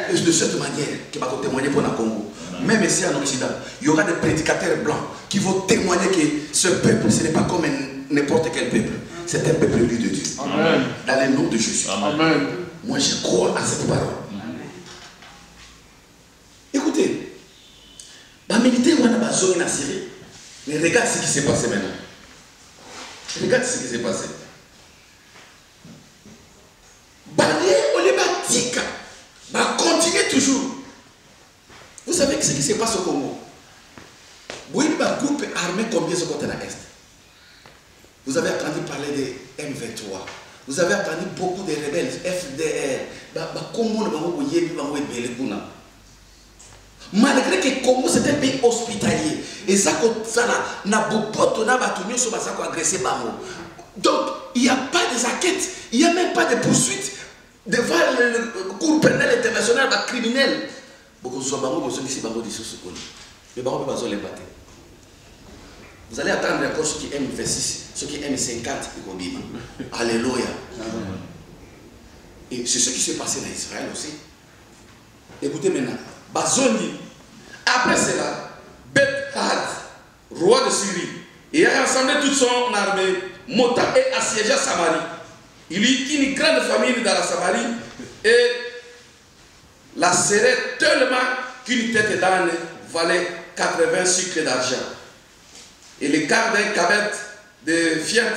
Et de cette manière, qui va témoigner pour le Congo. Même ici en Occident, il y aura des prédicateurs blancs qui vont témoigner que ce peuple, ce n'est pas comme n'importe quel peuple. C'est un peuple élu de Dieu. Amen. Dans le nom de Jésus. Amen. Moi, je crois à cette parole. Écoutez, la militaire on a besoin en Syrie. Mais regarde ce qui s'est passé maintenant. Regarde ce qui s'est passé. Bané Olebatika va continuer toujours. Vous savez ce qui se passe au Congo. Vous avez un groupe armé combien ce côté à l'Est. Vous avez entendu parler de M23. Vous avez entendu beaucoup de rebelles, FDR. Malgré que Congo c'est un pays hospitalier. Et ça, n'a pas agressé Bango. Donc, il n'y a pas de enquêtes, il n'y a même pas de poursuites devant le cour pénal international criminel. Vous allez attendre encore ceux qui aiment 26, ceux qui aiment 50. Alléluia. Et c'est ce qui s'est passé en Israël aussi. Écoutez maintenant. Bazoni, après cela, Beth-Had, roi de Syrie, et a rassemblé toute son armée, monta et assiégea Samarie. Il y eut une grande famine dans la Samarie et la serrait tellement qu'une tête d'âne valait 80 cycles d'argent. Et les quarts d'un cabet de fiat,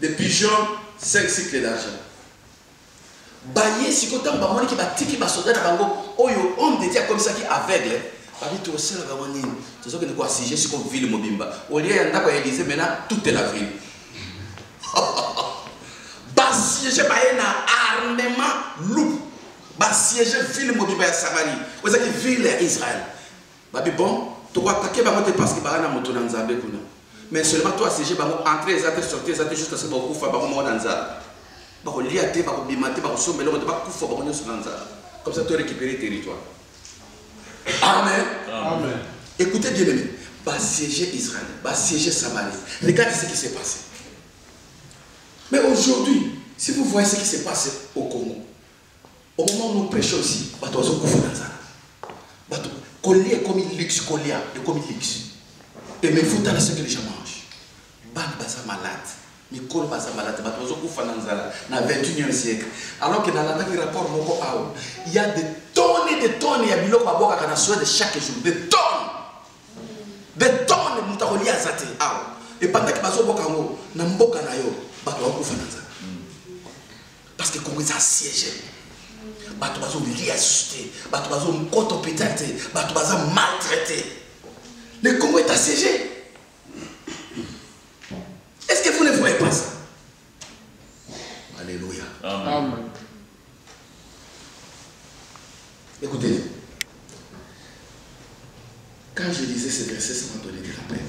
de pigeons, 5 cycles d'argent. Baye si kotam ba moni ki ba tiki ba soldat na bango oyo homme de Dieu comme ça qui aveugle ba bi to sala ba moni to zo ke ko assiéger si comme ville mobimba au lieu ya ndako ya Élysée maintenant toute la ville ba siéger ba na armement loup ba siéger ville mobimba ya Samarie ou ça qui ville ya Israël ba bi bon to ko attaquer ba moté parce que ba na moto na Nzambe kuna mais seulement toi siéger ba entrer et sortir ça juste parce que ba ko fa ba ko mo na Nzambe. Comme ça, tu récupères le territoire. Amen. Amen. Écoutez bien, aimé. Siéger Israël, siéger Samarie. Regardez ce qui s'est passé. Mais aujourd'hui, si vous voyez ce qui s'est passé au Congo, au moment où nous prêchons ici, nous avons collier comme il luxe, collier comme il luxe. Et mais il faut dans ce que les gens mangent. Ban basa malade. Mais quand on est malade, dans le 21e siècle. Alors que dans le rapport, il y a des tonnes et des tonnes de chaque jour. Des tonnes. Des tonnes de zate. Et pendant que parce que Congo est assiégé. Ils sont assiégés. Ils sont maltraités. Le Congo est assiégé. Est-ce que vous ne voyez pas ça? Alléluia. Amen. Écoutez, quand je lisais ces versets, ça m'a donné de la peine.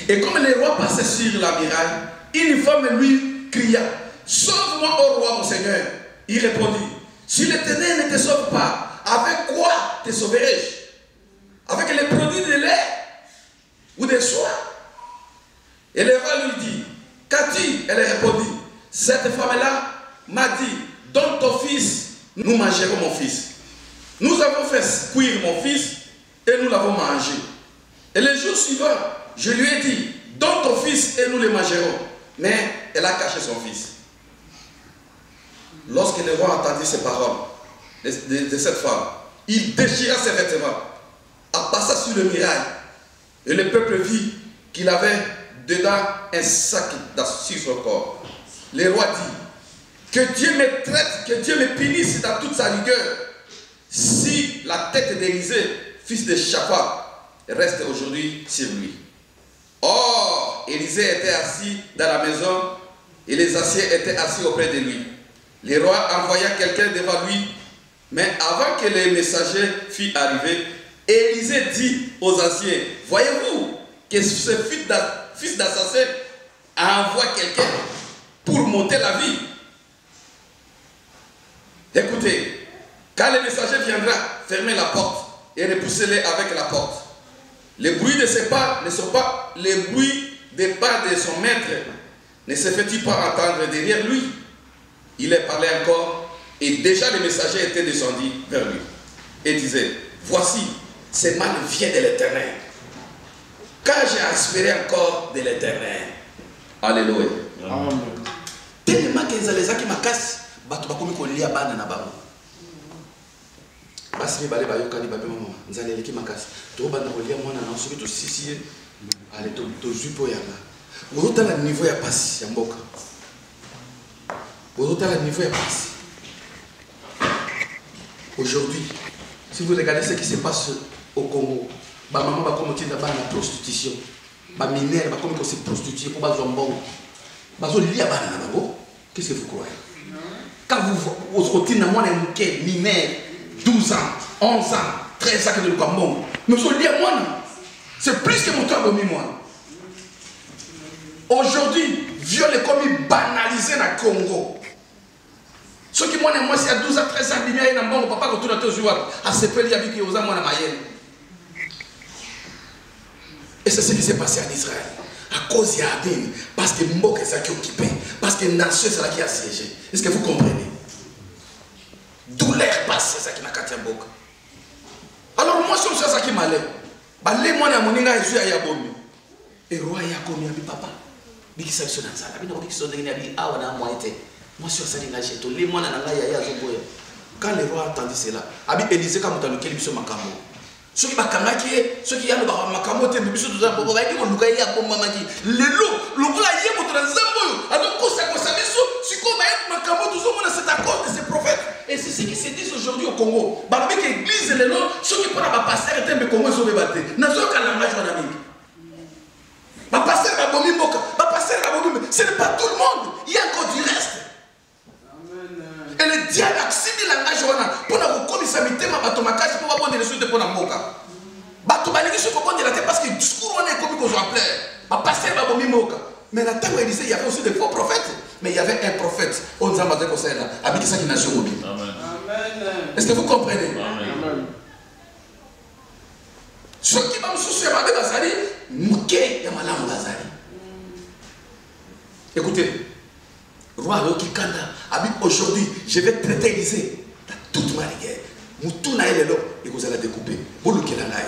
Et comme le roi passait sur la muraille, une femme lui cria: sauve-moi, ô roi, mon Seigneur. Il répondit: si l'Éternel ne te sauve pas, avec quoi te sauverai-je? Avec les produits de lait ou des soins? Et le roi lui dit: qu'as-tu? Elle répondit: cette femme-là m'a dit, donne ton fils, nous mangerons mon fils. Nous avons fait cuire mon fils et nous l'avons mangé. Et le jour suivant, je lui ai dit, donne ton fils et nous le mangerons. Mais elle a caché son fils. Lorsque le roi entendit ces paroles de cette femme, il déchira ses vêtements, passa sur le mirail Et le peuple vit qu'il avait dedans un sac sur son corps. Le roi dit, que Dieu me traite, que Dieu me punisse dans toute sa rigueur, si la tête d'Élisée, fils de Shaphat, reste aujourd'hui sur lui. Or, Élisée était assis dans la maison et les anciens étaient assis auprès de lui. Le roi envoya quelqu'un devant lui, mais avant que le messager fût arrivé, Élisée dit aux anciens, voyez-vous que ce fils d'assassin envoie quelqu'un pour monter la ville. Écoutez, quand le messager viendra, fermez la porte et repoussez-les avec la porte. Les bruits de ses pas ne sont pas les bruits des pas de son maître. Ne se fait-il pas entendre derrière lui? Il est parlé encore et déjà le messager était descendu vers lui et disait, voici, ce mal vient de l'Éternel. Car j'ai espéré encore de l'Éternel. Alléluia. Amen. Tellement que les gens qui m'acassent, bato bakomi kolia bana na bango. Basi mi bale bayokani babe mama nzale leki makasi to bana kolia mwana na soki to sisi ale to jupo yanga. Ozota la niveau ya pasi ya mboka. Ozota la niveau ya pasi. Aujourd'hui, si vous regardez ce qui se passe au Congo, ba maman ba comme tinda bana prostitution. Ba mineur ba comme se prostituer pour ba zombongo. Ba zo lia bana na bango. Qu'est-ce que vous croyez? Quand vous retenez moi un mineur 12 ans, 11 ans, 13 ans que de Lukambo, mais vous dire moi, c'est plus que mon temps de moi. Aujourd'hui, viol est comme banalisé dans le Congo. Ce qui moi, c'est à 12 ans, 13 ans, il y a un bon papa qui tourne aux joueurs, à ce pays, il y a qui aux amants à Mayenne. Et c'est ce qui s'est passé en Israël. À cause de Yadin, parce que Mbok est ça qui est occupé, parce que Nation c'est là qui est assiégé. Est-ce que vous comprenez? Douleur passée, c'est ça qui n'a qu'à faire Mbok. Alors moi, je suis ça qui m'a l'air. Les mois à Moninga, je suis à Yabomi. Et roi Yakomi a dit papa. Biki sa biso na nzala. Bino biki so ndenge abi awa na moi été. Moi je suis allé ngaje to les mois na nga ya zoboya. Quand le roi entendit cela, abi Élisée comme dans lequel biso makambo. Ceux qui bakangaki, ceux qui ont makambo te biso to za bobo ba ki ko luka ya bomba maki. Lelo, lokola ye moto na zamboyo. Alors ko sa biso, siko ba ya makambo to zo mona c'est à cause de ces prophètes. Et c'est ce qui se dit aujourd'hui au Congo. Bah avec l'église le nom, ceux qui prennent ma pasteur et me Congo sont débattus. N'azo ka langage en Amérique. Ma pasteur va bomber Mboka, ma pasteur va bomber. Ce n'est pas tout le monde. Il y a encore du reste. Et le diable accepte le langage pour nous commissaire mitema bato makasi pour abonder les choses pour na Mboka. Bato balingi se comprendre la tête parce que discours on est comme qu'on soit plein. Ma pasteur va bomber Mboka. Mais la temps où il disait il y avait aussi des faux prophètes. Mais il y avait un prophète. On nous a demandé comme ça là. Avec ça qui nation mobile. Est-ce que vous comprenez? Amen. Ce qui va me soucier à Bazali, Mouké Yamalam Bazali. Écoutez, roi Loki Kanda, aujourd'hui, je vais traiter Élisée dans toute ma rigueur. Moutouna et l'eau, et vous allez découper. Vous le Kélangaï.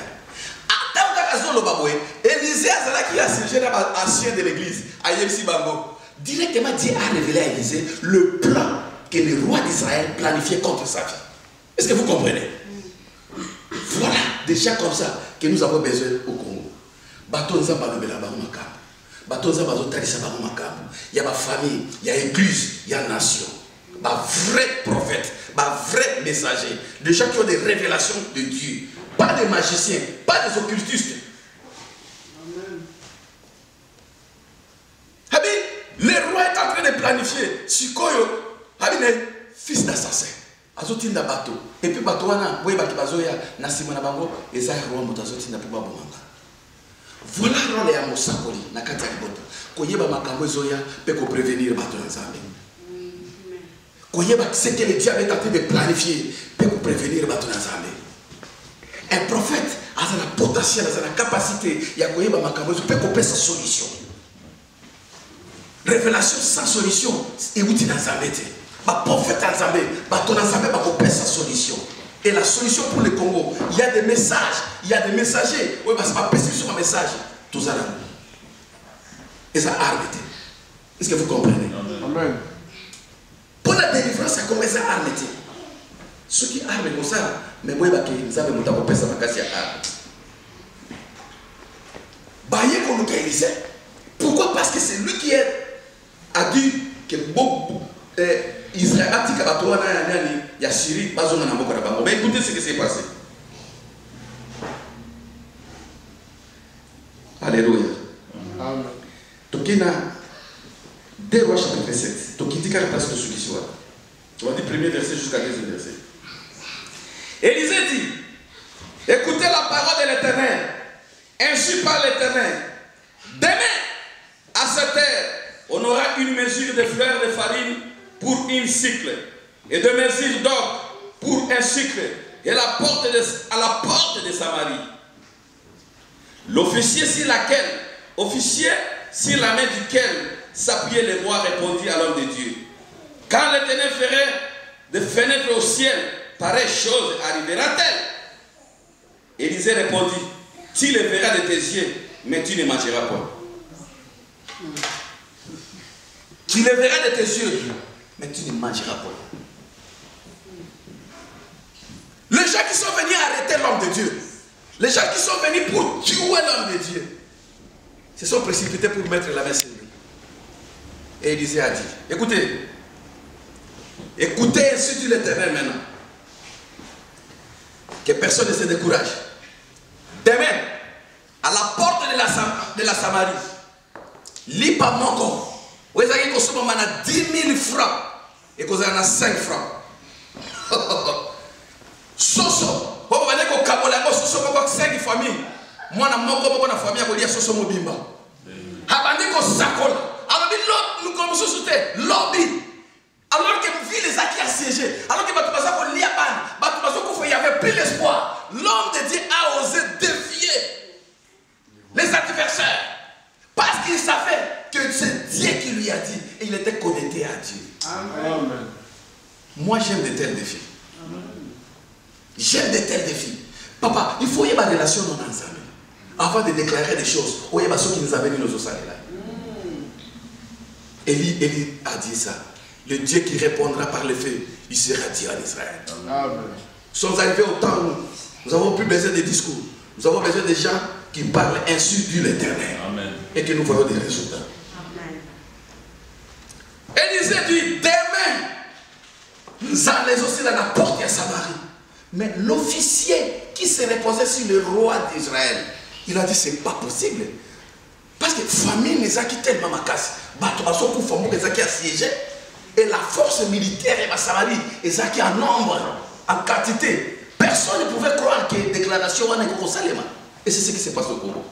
Élisée qui a siégé dans l'ancien de l'église, à Yemsi Bango. Directement, Dieu a révélé à Élisée le plan que le roi d'Israël planifiait contre sa vie. Est-ce que vous comprenez? Voilà, déjà comme ça que nous avons besoin au Congo. Il y a ma famille, il y a l'église, il y a la nation. Un vrai prophète, un vrai messager. Des gens qui ont des révélations de Dieu. Pas des magiciens, pas des occultistes. Le roi est en train de planifier. Sikoyo, fils d'assassin. Azotinda bateau. Et puis bateau wana, boye baki bazoya na simona bango, eza roi moto azotinda pour babomanga. Voilà rôle ya mosakoli na kati ya libota. Koyeba makambo ezoya pe ko prévenir bateau nzambe. Koyeba ce que le diable est en train de planifier pe ko prévenir bateau nzambe. Un prophète a la potentiel, a la capacité ya koyeba makambo ezo pe ko pesa solution. Révélation sans solution, et où tu n'as jamais été. Ma prophète en Zambé, ton Zambé va couper sa solution. Et la solution pour le Congo, il y a des messages, il y a des messagers. Oui, parce que ma personne sur un message, tout ça là. Et ça a arrêté. Est-ce que vous comprenez? Amen. Pour la délivrance, ça commence à arrêter. Ceux qui arment comme ça, mais moi, ils savent que vous avez couper sa message. Pourquoi? Parce que c'est lui qui a dit que Israël a dit qu'il y a Syrie, mais écoutez ce qui s'est passé. Alléluia. Amen. Tokina 2 Rois chapitre 7. Tokitika parce que ce qui soit. On va dire premier verset jusqu'à 10e verset. Élisée dit, écoutez la parole de l'Éternel. Ainsi par l'Éternel. Demain, à cette heure, on aura une mesure de fleurs de farine pour une cycle et de mesure d'or pour un cycle et à la porte de Samarie. L'officier sur la main duquel s'appuyait le roi répondit à l'homme de Dieu. Quand l'Éternel ferait des fenêtres au ciel, pareille chose arrivera-t-elle? Élisée répondit, tu le verras de tes yeux, mais tu ne mangeras pas. Tu le verras de tes yeux, mais tu ne mangeras pas. Les gens qui sont venus arrêter l'homme de Dieu, les gens qui sont venus pour tuer l'homme de Dieu, se sont précipités pour mettre la main sur lui. Et Élisée a dit, écoutez, écoutez ainsi dit l'Éternel maintenant, que personne ne se décourage. Demain, à la porte de la Samarie, lipa moko, vous avez 10 000 francs et vous avez 5 francs. Soso, vous avez 5 familles. Moi, je famille qui soso mobimba. Abandi ko sakola. Alors nous commençons à sauter lobby. Alors que ville les acquis assiégés, alors que il y avait plus d'espoir. L'homme de Dieu a osé défier les adversaires parce qu'il savait que c'est Dieu qui lui a dit et il était connecté à Dieu. Amen. Moi j'aime de tels défis. J'aime de tels défis. Papa, il faut y avoir une relation non ensemble. Avant de déclarer des choses, il y a ceux qui nous avaient dit nos ossailles là. Élie a dit ça. Le Dieu qui répondra par le feu, il sera Dieu en Israël. Amen. Nous sommes arrivés au temps où nous n'avons plus besoin de discours. Nous avons besoin de gens qui parlent ainsi de l'Éternel. Et que nous voyons des résultats. Élisée dit, demain, nous allons aussi dans la porte de Samarie. Mais l'officier qui se reposait sur le roi d'Israël, il a dit, c'est pas possible. Parce que la famine les a quittés tellement ma casse. Les a assiégés. Et la force militaire et la Samarie, ils ont en nombre, en quantité. Personne ne pouvait croire que la déclaration est au Salema. Et c'est ce qui se passe au Congo.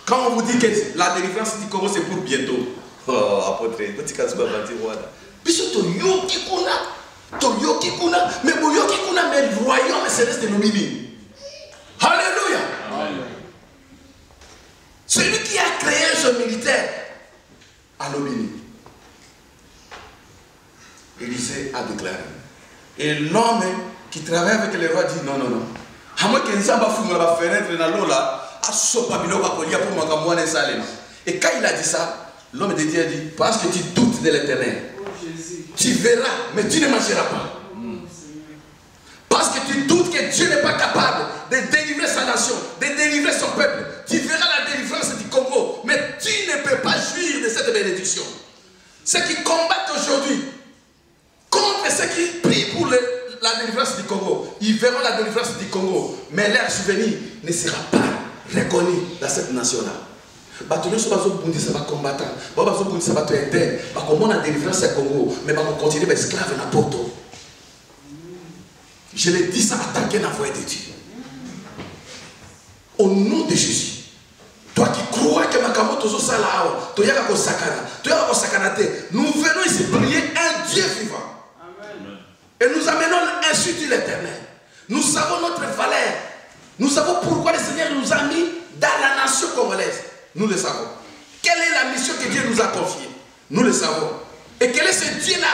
Quand on vous dit que la délivrance du Congo c'est pour bientôt. Oh, apôtre, petit cas, c'est pas parti, voilà. Puis c'est Toyoki Kuna, mais Boyoki Kuna, mais le royaume céleste de nos mimi. Alléluia. Amen. Celui qui a créé un jeu militaire à Lomini. Élisée a déclaré. Et l'homme qui travaille avec le roi dit non, non, non. À moins que nous ayons la fenêtre dans l'eau là, à Sopabilo, pour et quand il a dit ça, l'homme de Dieu a dit, parce que tu doutes de l'Éternel, tu verras, mais tu ne mangeras pas. Parce que tu doutes que Dieu n'est pas capable de délivrer sa nation, de délivrer son peuple. Tu verras la délivrance du Congo, mais tu ne peux pas jouir de cette bénédiction. Ceux qui combattent aujourd'hui contre ceux qui prient pour la délivrance du Congo, ils verront la délivrance du Congo, mais leur souvenir ne sera pas reconnu dans cette nation-là. Batoulé sur bazo bundi ça va combattre, bazo bundi ça va te aider, bah comment la délivrance du Congo, mais bah continuer à esclave na poto. Je l'ai dit ça attaquer la voix de Dieu. Au nom de Jésus, toi qui crois que Makamoto Sala, tu yaka ko sakana, nous venons ici prier un Dieu vivant. Amen. Et nous amenons ainsi de l'Éternel. Nous savons notre valeur. Nous savons pourquoi le Seigneur nous a mis dans la nation congolaise. Nous le savons. Quelle est la mission que Dieu nous a confiée? Nous le savons. Et quel est ce Dieu-là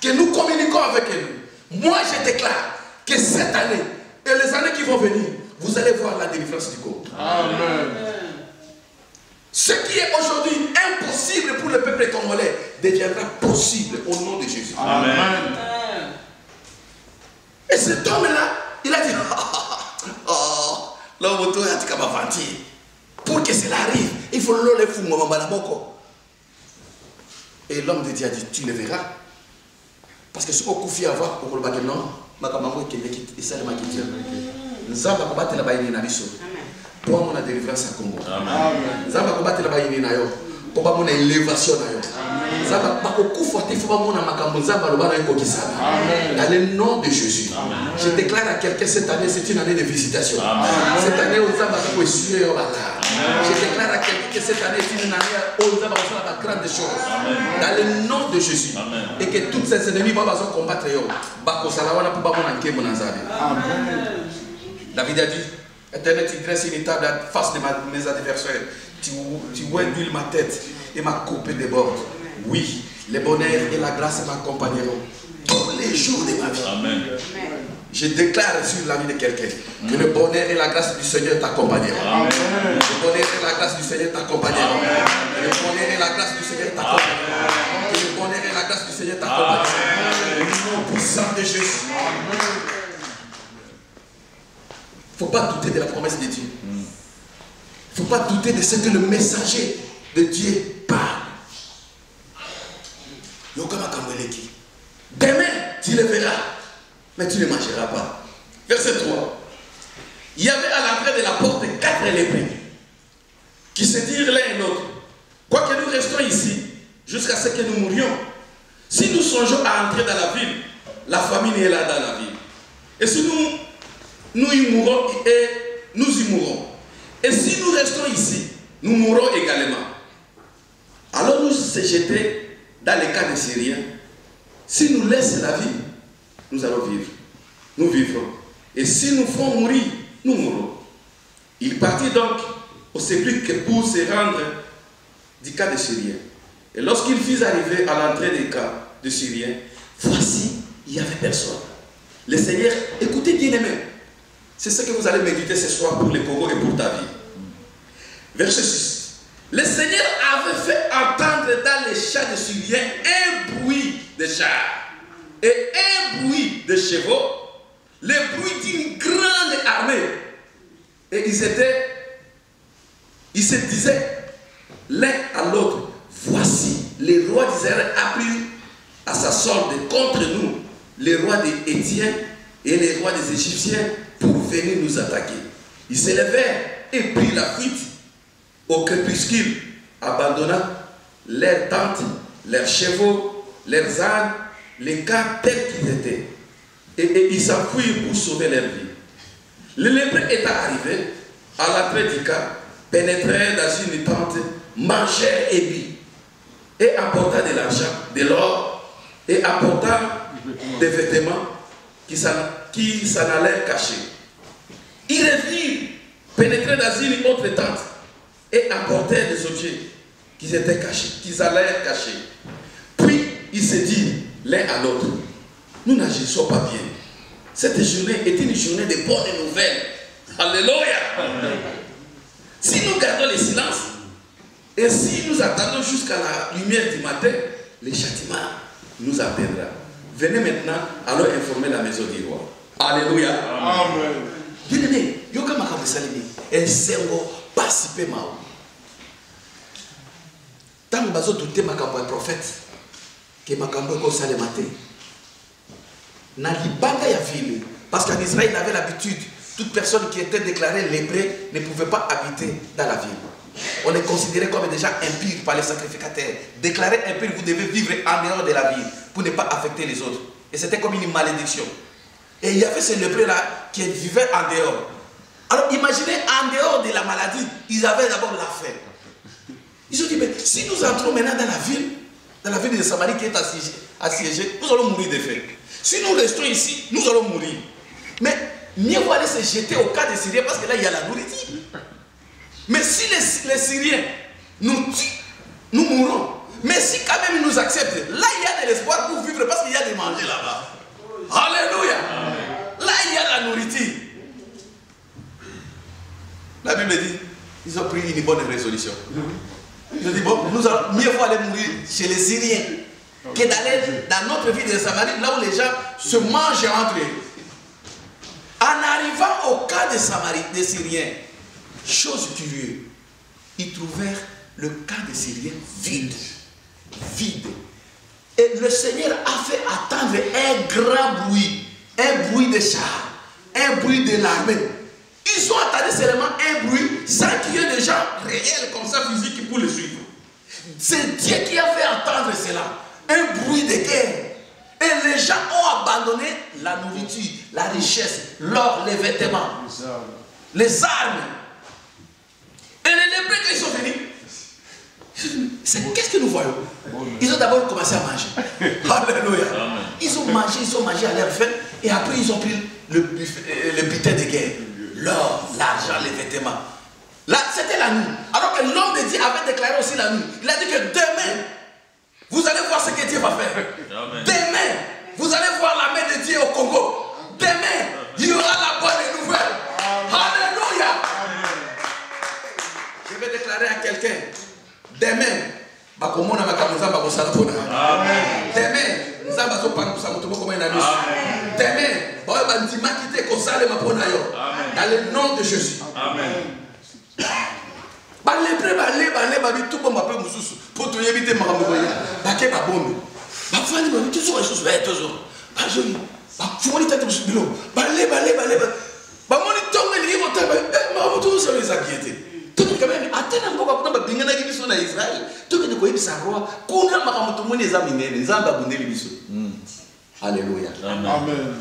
que nous communiquons avec lui? Moi, je déclare que cette année et les années qui vont venir, vous allez voir la délivrance du Congo. Amen. Ce qui est aujourd'hui impossible pour le peuple congolais deviendra possible au nom de Jésus. Amen. Et cet homme-là, il a dit, oh, l'homme a dit, pour que cela arrive, Il faut le fou, et l'homme de Dieu a dit, tu le verras. Parce que ce qu'on confie à voir, pour le baguette, non, et ça le maquille. Nous avons combattu la baïne na biso. Pour mon délivrance à Congo. Nous avons combattu la baïne na yo. Pour mon élévation na yo. Nous avons pas conforté, il faut pas mon amakambo zamba le bana ekokisana. Dans le nom de Jésus. Je déclare à quelqu'un cette année, c'est une année de visitation. Cette année, aux zamba ko essuyer yo bala. Je déclare à quelqu'un que cette année est une année aux zamba ko la grande chose. Dans le nom de Jésus. Et que tous ces ennemis vont combattre yo. Bako salawana pour pas mon anke mon azabe. David a dit, Éternel, tu dresses une table face de mes adversaires. Tu huiles ma tête et ma coupe déborde. Oui, le bonheur et la grâce m'accompagneront tous les jours de ma vie. Amen. Je déclare sur la vie de quelqu'un que le bonheur et la grâce du Seigneur t'accompagneront. Le bonheur et la grâce du Seigneur t'accompagneront. Le bonheur et la grâce du Seigneur t'accompagneront. Que le bonheur et la grâce du Seigneur t'accompagneront. Au nom puissant de Jésus. Il ne faut pas douter de la promesse de Dieu. Il ne faut pas douter de ce que le messager de Dieu parle. Demain, tu le verras, mais tu ne mangeras pas. Verset 3. Il y avait à l'entrée de la porte 4 lépreux qui se dirent l'un et l'autre, quoique nous restons ici jusqu'à ce que nous mourions. Si nous songeons à entrer dans la ville, la famine est là dans la ville. Et si nous y mourrons et nous y mourrons. Et si nous restons ici, nous mourrons également. Alors nous se jeter dans les cas des Syriens. Si nous laissons la vie, nous allons vivre. Nous vivrons. Et si nous font mourir, nous mourrons. Il partit donc au sépulcre pour se rendre du cas des Syriens. Et lorsqu'il fut arrivé à l'entrée des cas des Syriens, voici, il n'y avait personne. Le Seigneur, écoutez bien aimé. C'est ce que vous allez méditer ce soir pour le Congo et pour ta vie. Verset 6. Le Seigneur avait fait entendre dans les chars de Syriens un bruit de chars et un bruit de chevaux, le bruit d'une grande armée. Et ils se disaient l'un à l'autre, voici, le roi d'Israël a pris à sa solde contre nous, les rois des Hétiens et les rois des Égyptiens, pour venir nous attaquer. Ils se levèrent et prirent la fuite au crépuscule, abandonnant leurs tentes, leurs chevaux, leurs ânes, les cas tels qu'ils étaient. Et ils s'enfuirent pour sauver leur vie. Les lépreux étant arrivés à l'entrée du camp, pénétrèrent dans une tente, mangèrent et bu, et apportant de l'argent, de l'or, et apportant des vêtements qui s'en allèrent cacher. Ils revirent, pénétrèrent dans une autre tente et apportèrent des objets qui étaient cachés, qu'ils allèrent cacher. Puis ils se dirent l'un à l'autre, nous n'agissons pas bien. Cette journée est une journée de bonnes nouvelles. Alléluia. Si nous gardons le silence et si nous attendons jusqu'à la lumière du matin, le châtiment nous atteindra. Venez maintenant, allons informer la maison du roi. Alléluia. Amen. Bien-aimé, yoka makambo salimi, esengo pasipe mao. Tant bazo douter makambo prophète, que makambo ko salemate. Na libanga ya ville, parce qu'en Israël, il avait l'habitude, toute personne qui était déclarée lépreux ne pouvait pas habiter dans la ville. On est considéré comme déjà impur par les sacrificateurs. Déclaré impur, vous devez vivre en dehors de la ville pour ne pas affecter les autres. Et c'était comme une malédiction. Et il y avait ces lépreux-là qui vivaient en dehors. Alors imaginez, en dehors de la maladie, ils avaient d'abord la faim. Ils ont dit, mais si nous entrons maintenant dans la ville de Samarie qui est assiégée, nous allons mourir de faim. Si nous restons ici, nous allons mourir. Mais mieux vaut aller se jeter au cas des Syriens parce que là, il y a la nourriture. Mais si les Syriens nous tuent, nous mourrons. Mais si quand même ils nous acceptent, là, il y a de l'espoir pour vivre parce qu'il y a de manger là-bas. Alléluia. Là, il y a la nourriture. La Bible dit, ils ont pris une bonne résolution. Ils ont dit, bon, nous allons mieux vaut aller mourir chez les Syriens que d'aller dans notre ville de Samarie, là où les gens se mangent entre eux. En arrivant au cas de Samarie, des Syriens, chose curieuse, ils trouvèrent le camp des Syriens vide. Vide. Et le Seigneur a fait attendre un grand bruit. Un bruit de chars. Un bruit de l'armée. Ils ont attendu seulement un bruit sans qu'il y ait des gens réels comme ça, physiques, pour le suivre. C'est Dieu qui a fait entendre cela. Un bruit de guerre. Et les gens ont abandonné la nourriture, la richesse, l'or, les vêtements, les armes. Et les lépreux, quand ils sont venus, qu'est-ce que nous voyons? Ils ont d'abord commencé à manger. Alléluia. Ils ont mangé à leur faim. Et après, ils ont pris le butin de guerre. L'or, l'argent, les vêtements. Là, c'était la nuit. Alors que l'homme de Dieu avait déclaré aussi la nuit. Il a dit que demain, vous allez voir ce que Dieu va faire. Amen. Demain, vous allez voir la main de Dieu au Congo. Demain, il y aura la bonne nouvelle. Alléluia. Je vais déclarer à quelqu'un. Demain, dans le nom de Jésus. Amen. Alléluia. Amen.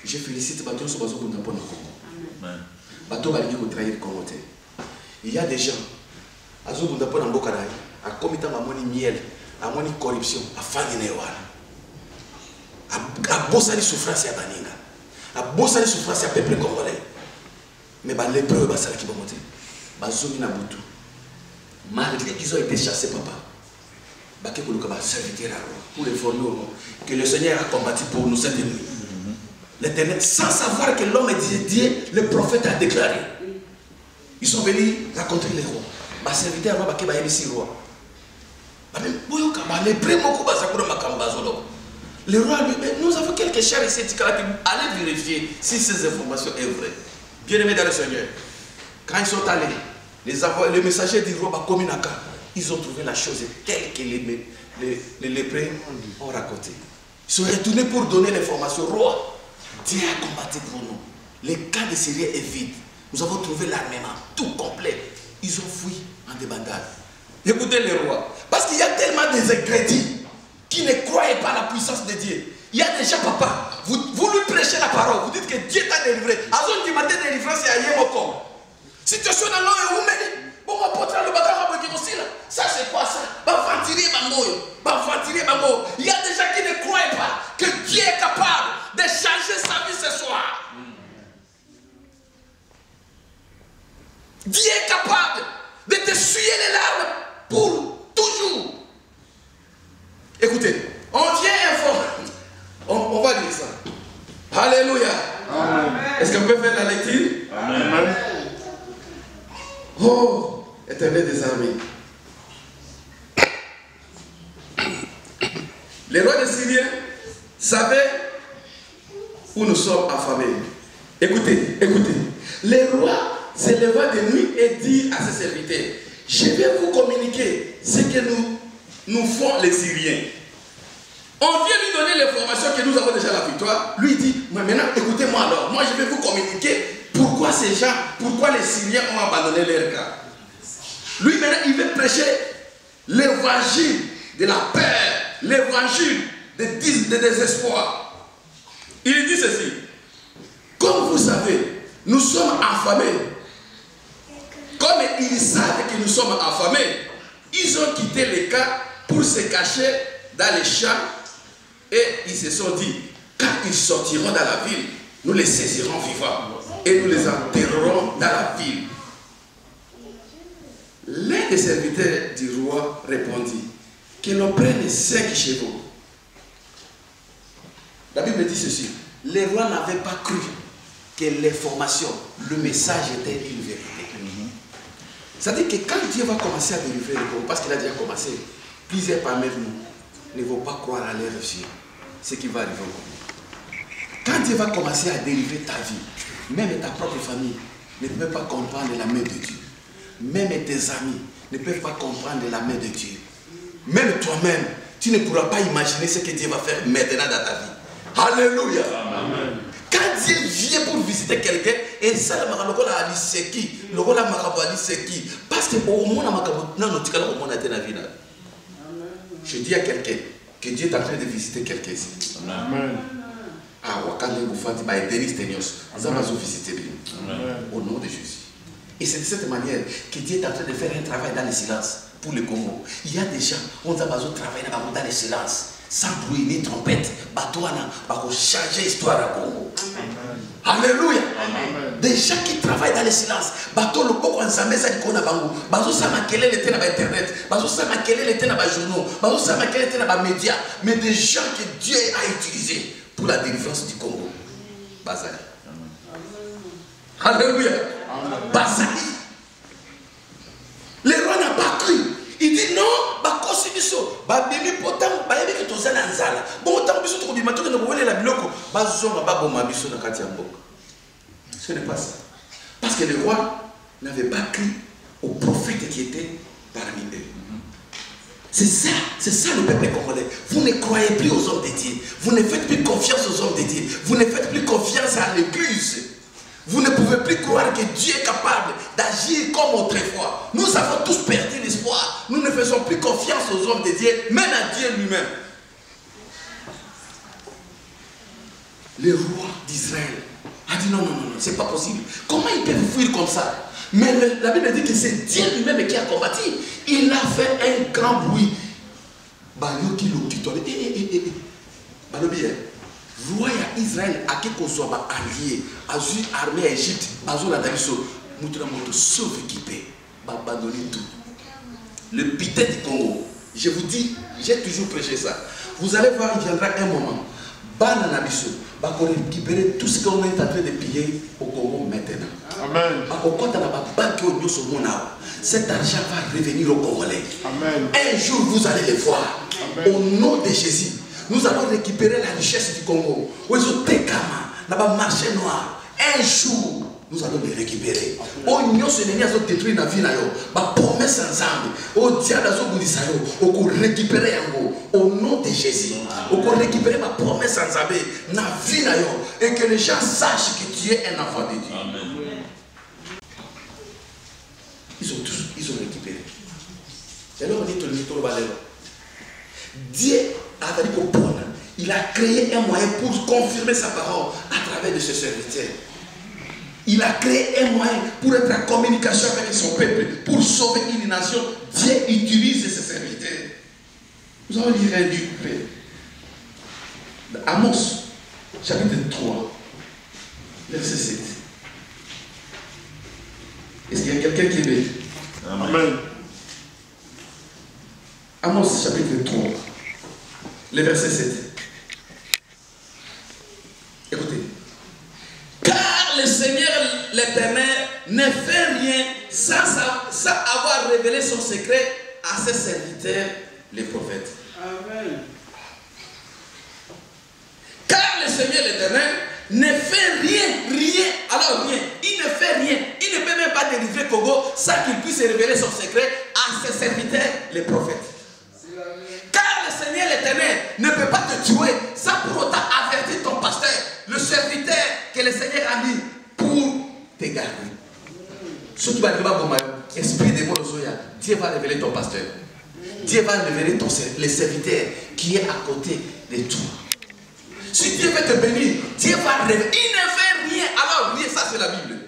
Je félicite Bateau sur Bateau pour le Congo. Bateau va dire qu'on trahit le Congo. Il y a des gens, à ce moment-là, à commettre un miel, à mon corruption, à faire des néoïs, à bosser les souffrances à Baninga, à bosser les souffrances à peuple congolais. Mais les preuves, c'est ça qui va monter. Bazomi na Boutou. Malgré qu'ils ont été chassés, papa, pour les former au monde, que le Seigneur a combattu pour nous cette nuit. L'Éternel, sans savoir que l'homme est Dieu, le prophète a déclaré. Ils sont venus rencontrer les rois. Ma serviteur roi qui va ici roi. Le roi lui dit, nous avons quelques chers ici, allez vérifier si ces informations sont vraies. Bien-aimés dans le Seigneur, quand ils sont allés, les messagers du roi Bakominaka, ils ont trouvé la chose telle que les lépreux ont raconté. Ils sont retournés pour donner l'information. Roi, Dieu a combattu pour nous. Le camp de Syrie est vide. Nous avons trouvé l'armement, tout complet. Ils ont fui en débandade. Écoutez les rois. Parce qu'il y a tellement d'ingrédients qui ne croyaient pas à la puissance de Dieu. Il y a des gens, papa, vous lui prêchez la parole. Vous dites que Dieu t'a délivré. À zone qui m'a délivré, c'est à Yémoko. Situation dans l'eau et où mène. Bon, on peut le bagage aussi là. Ça, c'est quoi ça? Il y a des gens qui ne croient pas que Dieu est capable de changer sa vie ce soir. Dieu est capable de te suyer les larmes pour toujours. Écoutez, on vient informer. On va dire ça. Alléluia. Est-ce qu'on peut faire la lecture? Amen. Oh, Éternel des armées. Les rois des Syriens savaient où nous sommes affamés. Écoutez, écoutez. Les rois se leva de nuit et dit à ses serviteurs, je vais vous communiquer ce que nous font les Syriens. On vient lui donner l'information que nous avons déjà la victoire. Lui dit, mais maintenant écoutez-moi alors, moi je vais vous communiquer pourquoi ces gens, pourquoi les Syriens ont abandonné leur camp. Lui maintenant il veut prêcher l'évangile de la peur, l'évangile de désespoir. Il dit ceci, comme vous savez, nous sommes affamés. Comme ils savent que nous sommes affamés, ils ont quitté les camps pour se cacher dans les champs et ils se sont dit, quand ils sortiront dans la ville, nous les saisirons vivants et nous les enterrerons dans la ville. L'un des serviteurs du roi répondit, que l'on prenne 5 chevaux. La Bible dit ceci, les rois n'avaient pas cru que l'information, le message était une vérité. C'est-à-dire que quand Dieu va commencer à délivrer le Congo, parce qu'il a déjà commencé, plusieurs parmi nous ne vont pas croire à leur yeux ce qui va arriver au Congo. Quand Dieu va commencer à délivrer ta vie, même ta propre famille ne peut pas comprendre la main de Dieu. même tes amis ne peuvent pas comprendre la main de Dieu. Même toi-même, tu ne pourras pas imaginer ce que Dieu va faire maintenant dans ta vie. Alléluia. Amen. Quand Dieu vient pour visiter quelqu'un, et ça, c'est qui? C'est qui? Parce que au monde, je dis à quelqu'un que Dieu est en train de visiter quelqu'un ici. Amen. Ah, au nom de Jésus. Et c'est de cette manière que Dieu est en train de faire un travail dans le silence pour le Congo. Il y a des gens, on a besoin de travailler dans le silence, sans bruit ni trompette. Pour changer l'histoire au Congo. Alléluia. Des gens qui travaillent dans le silence. Bateau le Congo en Zambéza du Konabango. Bateau ça m'a quel était dans Internet. Bateau ça m'a quel était dans les journaux. Bateau ça m'a quel était dans les médias. Mais des gens que Dieu a utilisés pour la délivrance du Congo. Bazali. Alléluia. Bazali. Le roi n'a pas cru. Il dit non, bah constitution, bah bébé potam, bah yébi que tous allons nzala. Bon autant biso to bima to que nous voulons la biloko, bah zonga bah boma biso na kati ya mboka. Ce n'est pas ça. Parce que le roi n'avait pas cru aux prophètes qui étaient parmi eux. C'est ça le peuple congolais. Vous ne croyez plus aux hommes de Dieu. Vous ne faites plus confiance aux hommes de Dieu. Vous ne faites plus confiance à l'église. Vous ne pouvez plus croire que Dieu est capable d'agir comme autrefois. Nous avons tous perdu l'espoir. Nous ne faisons plus confiance aux hommes de Dieu, même à Dieu lui-même. Le roi d'Israël a dit non, non, non, non, c'est pas possible. Comment ils peuvent fuir comme ça? Mais la Bible dit que c'est Dieu lui-même qui a combattu. Il a fait un grand bruit. Baloki l'okitole. Roi Israël a quelque chose allié, a vu armée Égypte, a vu la Daliso, nous sauve équipé, abandonné tout. Le pité du Congo, je vous dis, j'ai toujours prêché ça. Vous allez voir, il viendra un moment, Bananabiso va récupérer tout ce qu'on est en train de piller au Congo maintenant. Amen. Cet argent va revenir au Congolais. Amen. Un jour, vous allez le voir. Amen. Au nom de Jésus. Nous allons récupérer la richesse du Congo. Où ils ont Tekama, là-bas marché noir. Un jour, nous allons les récupérer. Au niveau de l'ennemi, ils ont détruit la ville. Ma promesse ensemble. Au diable, ils ont dit on va récupérer au nom de Jésus. On va récupérer ma promesse ensemble. La vie et que les gens sachent que tu es un enfant de Dieu. Amen. Ils ont récupéré. Et alors on dit tout le balai. Dieu il a créé un moyen pour confirmer sa parole à travers de ses serviteurs. Il a créé un moyen pour être en communication avec son peuple, pour sauver une nation. Dieu utilise ses serviteurs. Nous allons lire un livre. Amos, chapitre 3, verset 7. Est-ce qu'il y a quelqu'un qui est bête? Amen. Amos, chapitre 3. Le verset 7. Écoutez. Car le Seigneur l'Éternel ne fait rien sans avoir révélé son secret à ses serviteurs, les prophètes. Amen. Car le Seigneur l'Éternel ne fait rien. Alors rien. Il ne fait rien. Il ne peut même pas délivrer Congo sans qu'il puisse révéler son secret à ses serviteurs, les prophètes. Car le Seigneur l'Éternel ne peut pas te tuer sans pour autant avertir ton pasteur, le serviteur que le Seigneur a mis pour te garder. Ce qui va arriver à esprit de Molozoya, Dieu va révéler ton pasteur. Dieu va révéler le serviteur qui est à côté de toi. Si Dieu veut te bénir, Dieu va révéler. Il ne fait rien. Alors, rien, ça c'est la Bible.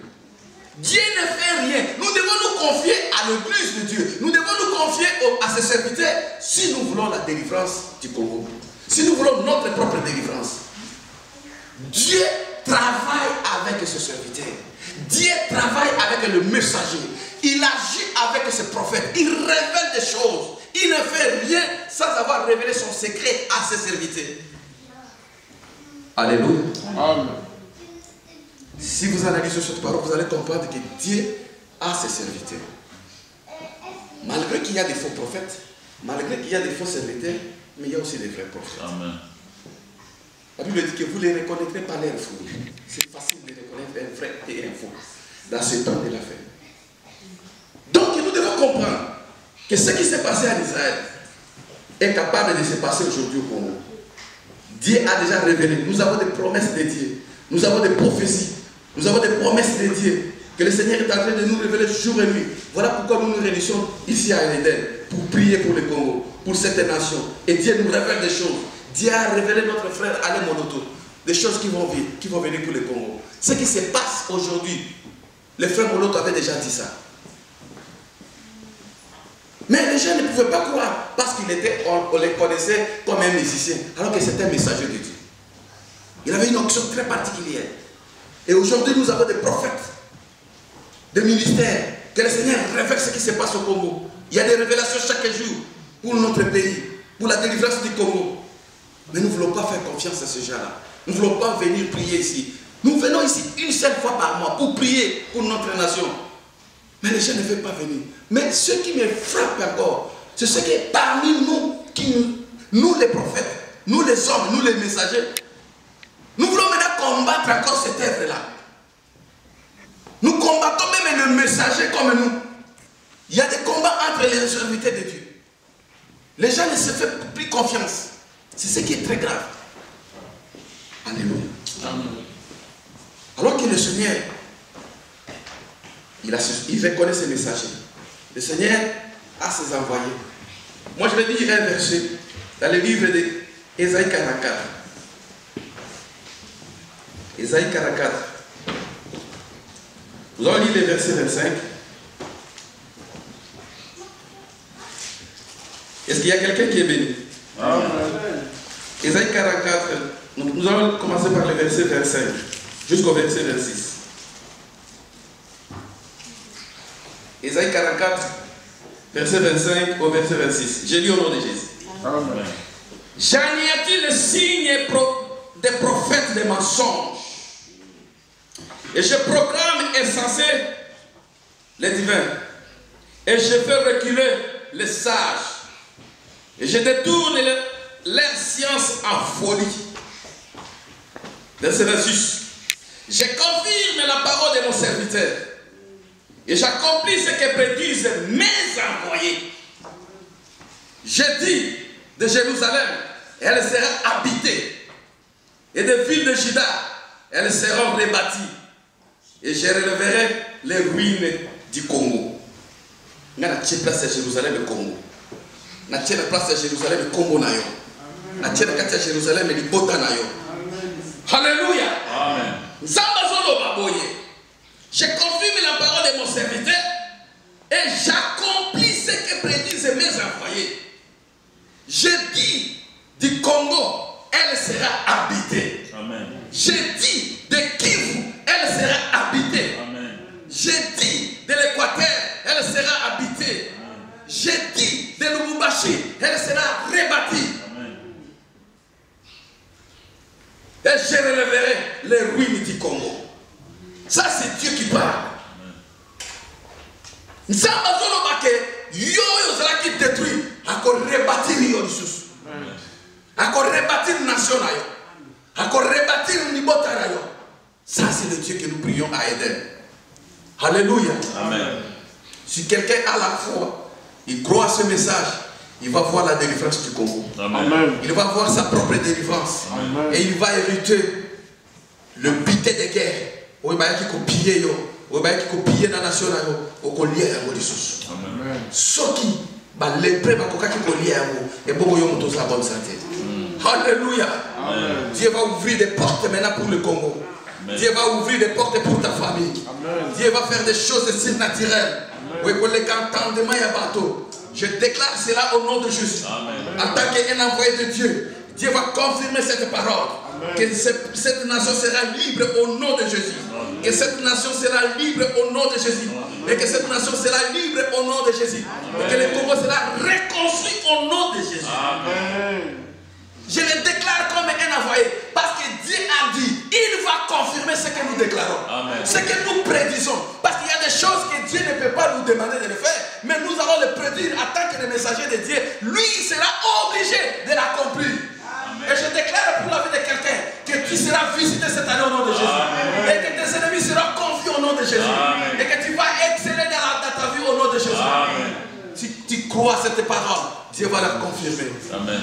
Dieu ne fait rien. Nous devons nous confier à l'église de Dieu. Nous devons nous confier à ses serviteurs si nous voulons la délivrance du Congo. Si nous voulons notre propre délivrance. Dieu travaille avec ses serviteurs. Dieu travaille avec le messager. Il agit avec ses prophètes. Il révèle des choses. Il ne fait rien sans avoir révélé son secret à ses serviteurs. Alléluia. Amen. Si vous analysez cette parole, vous allez comprendre que Dieu a ses serviteurs. Malgré qu'il y a des faux prophètes, malgré qu'il y a des faux serviteurs, mais il y a aussi des vrais prophètes. Amen. La Bible dit que vous les reconnaîtrez par leurs fruits. C'est facile de reconnaître un vrai et un faux dans ce temps de la fin. Donc, comprendre que ce qui s'est passé en Israël est capable de se passer aujourd'hui au Congo. Dieu a déjà révélé. Nous avons des promesses de Dieu. Nous avons des prophéties. Nous avons des promesses de Dieu. Que le Seigneur est en train de nous révéler jour et nuit. Voilà pourquoi nous nous réunissons ici à Eden. Pour prier pour le Congo. Pour cette nation. Et Dieu nous révèle des choses. Dieu a révélé notre frère Alain Monoto. Des choses qui vont venir pour le Congo. Ce qui se passe aujourd'hui. Le frère Monoto avait déjà dit ça. Mais les gens ne pouvaient pas croire parce qu'on les connaissait comme un musicien, alors que c'était un messager de Dieu. Il avait une onction très particulière. Et aujourd'hui, nous avons des prophètes, des ministères, que le Seigneur révèle ce qui se passe au Congo. Il y a des révélations chaque jour pour notre pays, pour la délivrance du Congo. Mais nous ne voulons pas faire confiance à ces gens-là. Nous ne voulons pas venir prier ici. Nous venons ici une seule fois par mois pour prier pour notre nation. Mais les gens ne veulent pas venir. Mais ce qui me frappe encore, c'est ce qui est parmi nous, nous les prophètes, nous les hommes, nous les messagers, nous voulons maintenant combattre encore cette œuvre-là. Nous combattons même les messagers comme nous. Il y a des combats entre les serviteurs de Dieu. Les gens ne se font plus confiance. C'est ce qui est très grave. Alléluia. Alors que le Seigneur, il reconnaît ses messagers. Le Seigneur a ses envoyés. Moi, je vais dire un verset dans le livre d'Ésaïe 44. Ésaïe 44. Nous allons lire le verset 25. Est-ce qu'il y a quelqu'un qui est béni? Amen. Ésaïe 44. Nous allons commencer par le verset 25 jusqu'au verset 26. Ésaïe 44, verset 25 au verset 26. J'ai lu au nom de Jésus. Amen. J'anéantis le signe des prophètes des mensonges. Et je proclame insensé les divins. Et je fais reculer les sages. Et je détourne leur science en folie. Verset 26. Je confirme la parole de mon serviteur. Et j'accomplis ce que prédisent mes envoyés. Je dis de Jérusalem, elle sera habitée. Et des villes de Juda, elles seront rebâties. Et je relèverai les ruines du Congo. Il y a une place à Jérusalem et Congo. Il y a une place à Jérusalem et Congo. Il y a une place à Jérusalem et Bota. Alléluia. Amen. Je confirme la parole de mon serviteur et j'accomplis ce que prédisent mes envoyés. Je dis du Congo, elle sera habitée. Amen. Je dis de Kivu, elle sera habitée. Amen. Je dis de l'Équateur, elle sera habitée. Amen. Je dis de Lubumbashi, elle sera rebâtie. Amen. Et je relèverai les ruines du Congo. Ça, c'est Dieu qui parle. Nous avons yo qui détruit, encore rebâtir yo lisusu, encore rebâtir nation yo, encore rebâtir nibota yo. Ça, c'est le Dieu que nous prions à Eden. Alléluia. Amen. Si quelqu'un a la foi, il croit à ce message, il va voir la délivrance du Congo. Amen. Il va voir sa propre délivrance. Amen. Et il va hériter le butin de guerre. Il va copier dans la nation. Alléluia. Dieu va ouvrir des portes maintenant pour le Congo. Amen. Dieu va ouvrir des portes pour ta famille. Amen. Dieu va faire des choses surnaturelles. Je déclare cela au nom de Jésus. Amen. En tant qu'un envoyé de Dieu, Dieu va confirmer cette parole. Amen. Que cette nation sera libre au nom de Jésus. Amen. Que cette nation sera libre au nom de Jésus. Amen. Et que cette nation sera libre au nom de Jésus. Amen. Et que le Congo sera reconstruit au nom de Jésus. Amen. Je le déclare comme un envoyé. Parce que Dieu a dit, il va confirmer ce que nous déclarons. Amen. Ce que nous prédisons. Parce qu'il y a des choses que Dieu ne peut pas nous demander de le faire. Mais nous allons le prédire en tant que les messagers de Dieu. Lui, il sera obligé de l'accomplir. Et je déclare pour la vie de quelqu'un que tu seras visité cette année au nom de Jésus. Amen. Et que tes ennemis seront confiés au nom de Jésus. Amen. Et que tu vas exceller dans ta vie au nom de Jésus. Amen. crois à cette parole, Dieu va la confirmer. Amen.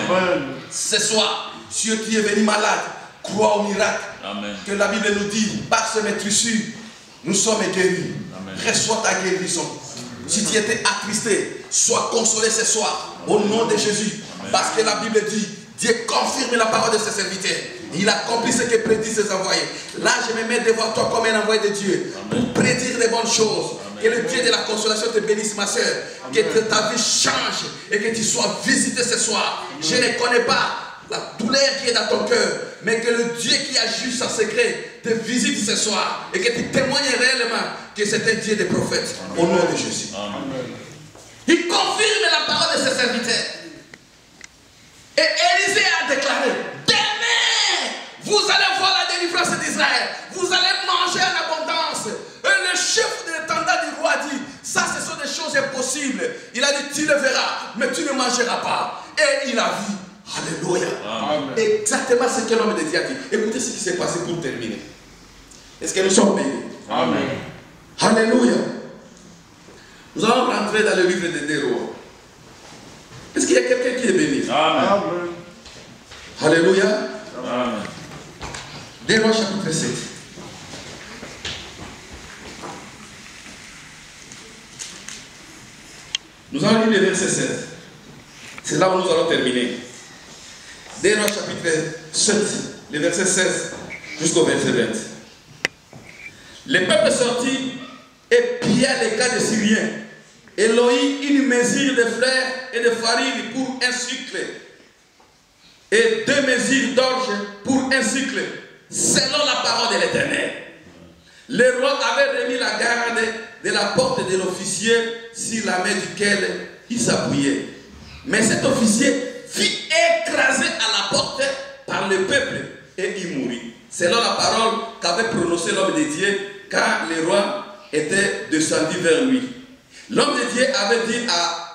Amen. Ce soir, si tu es venu malade, crois au miracle. Amen. Que la Bible nous dit, par ce maîtrissu, nous sommes guéris. Reçois ta guérison. Si tu étais attristé, sois consolé ce soir, au nom de Jésus. Amen. Parce que la Bible dit, Dieu confirme la parole de ses serviteurs. Il accomplit ce que prédit ses envoyés. Là, je me mets devant toi comme un envoyé de Dieu. Amen. Pour prédire les bonnes choses. Amen. Que le Dieu de la consolation te bénisse, ma soeur. Que ta vie change et que tu sois visité ce soir. Amen. Je ne connais pas la douleur qui est dans ton cœur, mais que le Dieu qui agit en secret te visite ce soir et que tu témoignes réellement que c'est un Dieu des prophètes. Amen. Au nom de Jésus. Amen. Il confirme la parole de ses serviteurs. Et Élisée a déclaré, demain, vous allez voir la délivrance d'Israël. Vous allez manger en abondance. Et le chef de l'étendard du roi dit, ça ce sont des choses impossibles. Il a dit, tu le verras, mais tu ne mangeras pas. Et il a vu. Alléluia. Amen. Exactement ce que l'homme de Dieu a dit. Écoutez ce qui s'est passé pour terminer. Est-ce que nous sommes bénis? Amen. Alléluia. Nous allons rentrer dans le livre des deux rois. Est-ce qu'il y a quelqu'un qui est béni? Amen. Alléluia. Amen. Deux rois chapitre 7. Nous allons lire le verset 16. C'est là où nous allons terminer. Deux rois chapitre 7, le verset 16 jusqu'au verset 20. Le peuple sortit et pilla les cas des Syriens. Et l'oït une mesure de fleur et de farine pour un cycle. Et 2 mesures d'orge pour un cycle. Selon la parole de l'Éternel. Le roi avait remis la garde de la porte de l'officier sur la main duquel il s'appuyait. Mais cet officier fut écrasé à la porte par le peuple et il mourut. Selon la parole qu'avait prononcée l'homme de Dieu, car le roi était descendu vers lui. L'homme de Dieu avait dit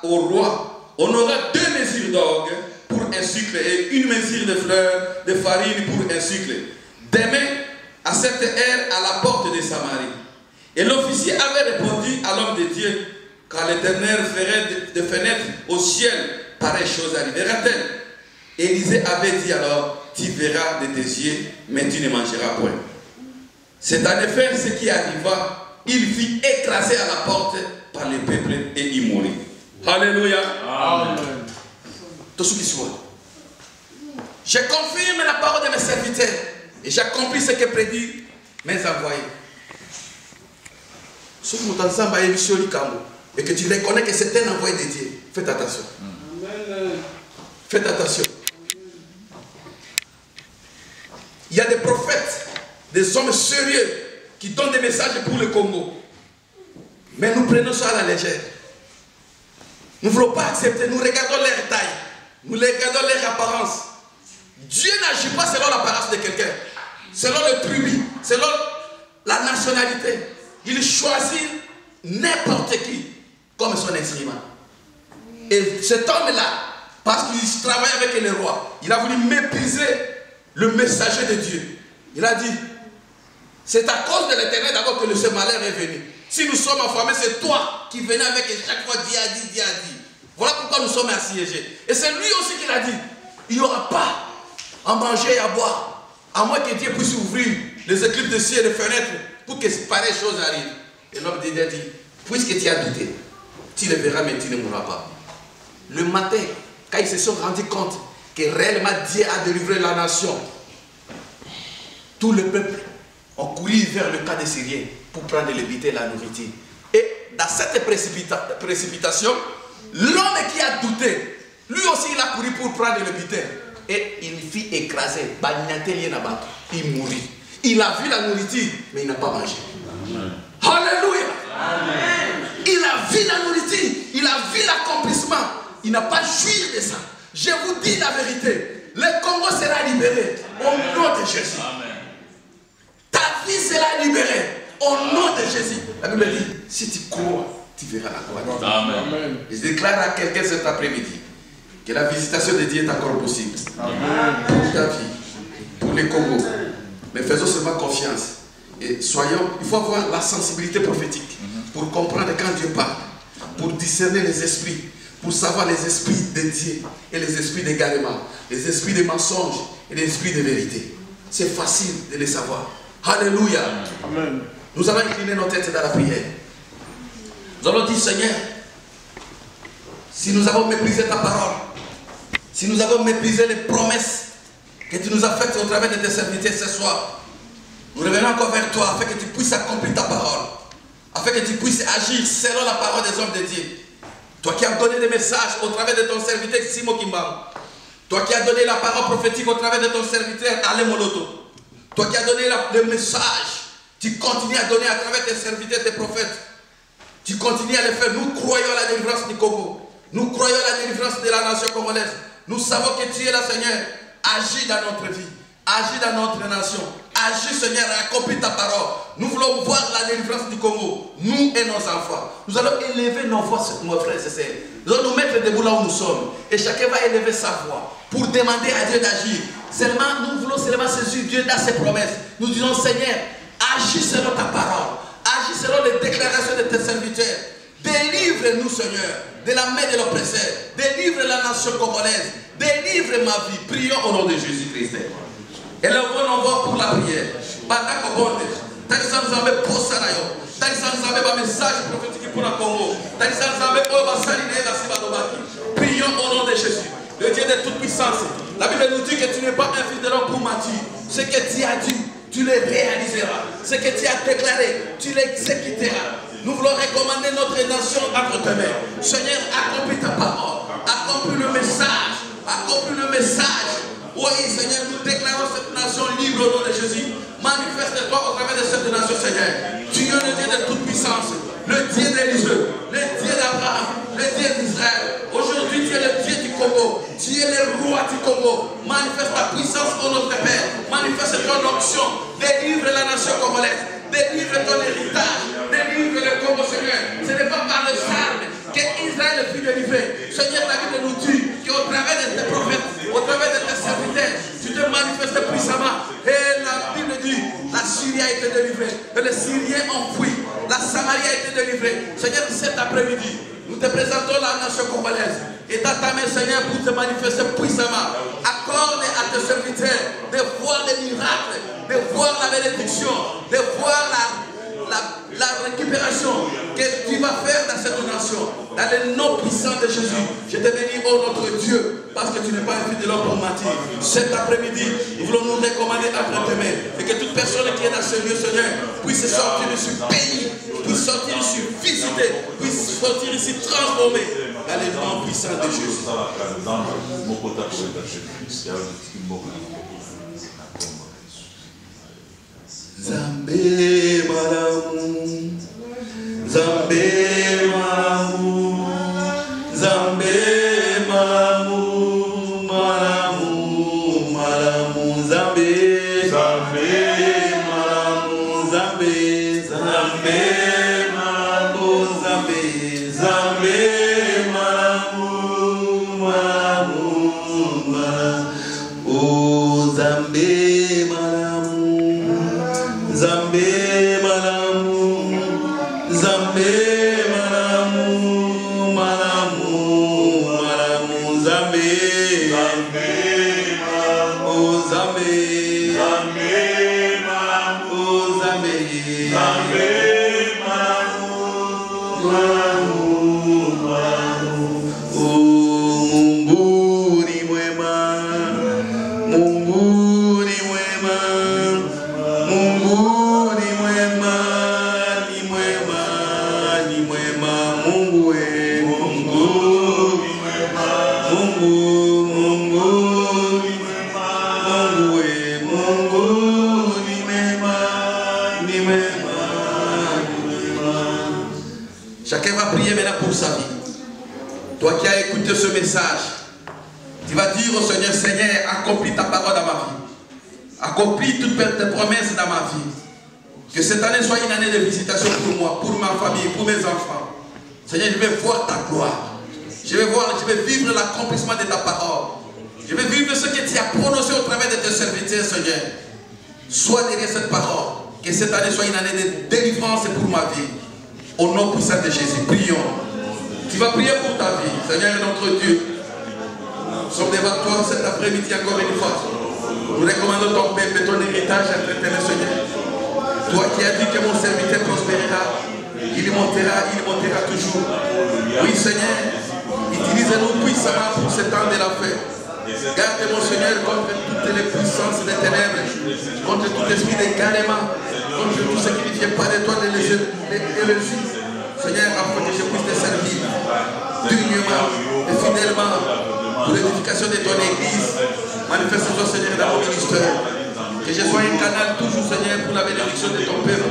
au roi, on aura 2 mesures d'orge pour un cycle et 1 mesure de fleurs de farine pour un cycle. Demain, à cette heure, à la porte de Samarie. Et l'officier avait répondu à l'homme de Dieu, quand l'Éternel ferait de fenêtres au ciel, pareille chose arrivera-t-elle? Élisée avait dit alors, tu verras de tes yeux, mais tu ne mangeras point. C'est en effet ce qui arriva. Il fut écrasé à la porte par le peuple et il mourut. Alléluia. Amen. Tout ce qui soit. Je confirme la parole de mes serviteurs et j'accomplis ce que prédit mes envoyés. Si vous et que tu reconnais que c'est un envoyé de Dieu, faites attention. Faites attention. Il y a des prophètes, des hommes sérieux qui donnent des messages pour le Congo. Mais nous prenons ça à la légère. Nous ne voulons pas accepter, nous regardons leur taille, nous regardons leur apparence. Dieu n'agit pas selon l'apparence de quelqu'un, selon le tribu, selon la nationalité. Il choisit n'importe qui comme son instrument. Et cet homme-là, parce qu'il travaille avec le roi, il a voulu mépriser le messager de Dieu. Il a dit, c'est à cause de l'Éternel d'abord que ce malheur est venu. Si nous sommes affamés, c'est toi qui venais avec et chaque fois Dieu a dit, Dieu a dit. Voilà pourquoi nous sommes assiégés. Et c'est lui aussi qui l'a dit. Il n'y aura pas à manger et à boire, à moins que Dieu puisse ouvrir les éclipses de ciel et les fenêtres pour que pareille chose arrive. Et l'homme de Dieu a dit, puisque tu as douté, tu le verras mais tu ne mourras pas. Le matin, quand ils se sont rendus compte que réellement Dieu a délivré la nation, tout le peuple a couru vers le camp des Syriens pour prendre le butin et la nourriture. Et dans cette précipitation, l'homme qui a douté, lui aussi il a couru pour prendre le butin. Et il fut écrasé. Il mourut. Il a vu la nourriture, mais il n'a pas mangé. Amen. Alléluia. Amen. Il a vu la nourriture, il a vu l'accomplissement. Il n'a pas joui de ça. Je vous dis la vérité. Le Congo sera libéré au nom de Jésus. Amen. Ta vie sera libérée au nom de Jésus. La Bible dit, si tu crois, tu verras la gloire. Amen. Je déclare à quelqu'un cet après-midi que la visitation de Dieu est encore possible. Amen. Pour ta vie, pour les Congos. Mais faisons seulement confiance Et il faut avoir la sensibilité prophétique pour comprendre quand Dieu parle, pour discerner les esprits, pour savoir les esprits de Dieu et les esprits d'égarement, les esprits de mensonges et les esprits de vérité. C'est facile de les savoir. Alléluia. Amen. Nous allons incliner nos têtes dans la prière. Nous allons dire, Seigneur, si nous avons méprisé ta parole, si nous avons méprisé les promesses que tu nous as faites au travers de tes serviteurs ce soir, nous revenons encore vers toi afin que tu puisses accomplir ta parole, afin que tu puisses agir selon la parole des hommes de Dieu. Toi qui as donné des messages au travers de ton serviteur Simo Kimba, toi qui as donné la parole prophétique au travers de ton serviteur Alain Moloto, toi qui as donné le message, tu continues à donner à travers tes serviteurs, tes prophètes. Tu continues à le faire. Nous croyons à la délivrance du Congo. Nous croyons à la délivrance de la nation congolaise. Nous savons que tu es là, Seigneur. Agis dans notre vie. Agis dans notre nation. Agis, Seigneur, et accomplis ta parole. Nous voulons voir la délivrance du Congo. Nous et nos enfants. Nous allons élever nos voix, nos frères et sœurs. Nous allons nous mettre debout là où nous sommes. Et chacun va élever sa voix pour demander à Dieu d'agir. Seulement, nous voulons seulement saisir Dieu dans ses promesses. Nous disons, Seigneur, agis selon ta parole. Agis selon les déclarations de tes serviteurs. Délivre-nous, Seigneur, de la main de l'oppresseur. Délivre la nation congolaise. Délivre ma vie. Prions au nom de Jésus-Christ. Élevons nos voix pour la prière. Pendant qu'on bonne, tant que ça nous avait posé là, tant que ça nous avait un message prophétique pour le Congo, tant que ça nous avait prions au nom de Jésus, le Dieu de toute puissance. La Bible nous dit que tu n'es pas un fils de l'homme pour mentir. Ce que tu as dit, tu le réaliseras. Ce que tu as déclaré, tu l'exécuteras. Nous voulons recommander notre nation entre tes mains. Seigneur, accomplis ta parole. Accomplis le message. Accomplis le message. Oui, Seigneur, nous déclarons cette nation libre au nom de Jésus. Manifeste-toi au travers de cette nation, Seigneur. Tu es le Dieu de toute puissance. Le Dieu d'Élisée. Le Dieu d'Abraham. Le Dieu d'Israël. Aujourd'hui, tu es le Dieu du Congo. Tu es le roi du Congo. Manifeste ta puissance au notre Père. Manifeste ton onction. Délivre la nation congolaise. Délivre ton héritage. Délivre le Congo, Seigneur. Ce n'est pas par le charme qu'Israël fut délivré. Seigneur, la Bible nous dit qu'au travers de tes prophètes, au travers de tes serviteurs, tu te manifestes puissamment. Et la Bible dit, la Syrie a été délivrée. Et les Syriens ont fui. La Samarie a été délivrée. Seigneur, cet après-midi, nous te présentons la nation congolaise. Et dans ta main, Seigneur, pour te manifester puissamment. Accorde à tes serviteurs de voir les miracles, de voir la bénédiction, de voir la récupération que tu vas faire dans cette nation. Dans le nom puissant de Jésus, je te bénis, oh notre Dieu, parce que tu n'es pas un fils de l'homme pour mentir. Cet après-midi, nous voulons nous recommander entre tes mains. Et que toute personne qui est dans ce lieu, Seigneur, puisse sortir ici béni, puisse sortir ici visité, puisse sortir ici transformé. Dans le nom puissant de Jésus. Zambé malamu, Zambé malamu, Zambé malamu, malamu, malamu, Zambé, Zambé malamu, Zambé, Zambé malamu, Zambé, Zambé malamu, malamu, malamu, oh Zambé malamu. Zambé malamu, Zambé malamu, malamu, malamu, Zambé, Zambé malamu, oh Zambé, Zambé malamu, oh Zambé, Zambé malamu, malamu, malamu, oh Mungu ni mwema, Mungu ni mwema. Mungu ni mwema, ni mwema, ni mwema, Mungu we, Mungu ni mwema, Mungu, Mungu ni mwema, Mungu we, Mungu ni mwema, ni mwema, ni mwema. Chacun va prier maintenant pour sa vie. Toi qui as écouté ce message, tu vas dire au Seigneur, Seigneur, accomplis ta parole dans ma vie. Accomplis toutes tes promesses dans ma vie. Que cette année soit une année de visitation pour moi, pour ma famille, pour mes enfants. Seigneur, je vais voir ta gloire. Je vais vivre l'accomplissement de ta parole. Je vais vivre ce que tu as prononcé au travers de tes serviteurs, Seigneur. Sois derrière cette parole. Que cette année soit une année de délivrance pour ma vie. Au nom puissant de Jésus, prions. Tu vas prier pour ta vie, Seigneur notre Dieu. Nous sommes devant toi cet après-midi encore une fois. Nous recommandons ton peuple et ton héritage à traiter, Seigneur. Toi qui as dit que mon serviteur prospérera, il montera toujours. Oui, Seigneur, utilise-nous puissamment pour ce temps de la fête. Garde mon Seigneur contre toutes les puissances des ténèbres, contre tout esprit d'égarement, contre tout ce qui ne vient pas de toi, de l'hérésie. Seigneur, afin que je puisse te servir dignement et fidèlement pour l'édification de ton Église. Manifeste-toi, Seigneur, dans mon ministère. Que je sois un canal toujours, Seigneur, pour la bénédiction de ton peuple.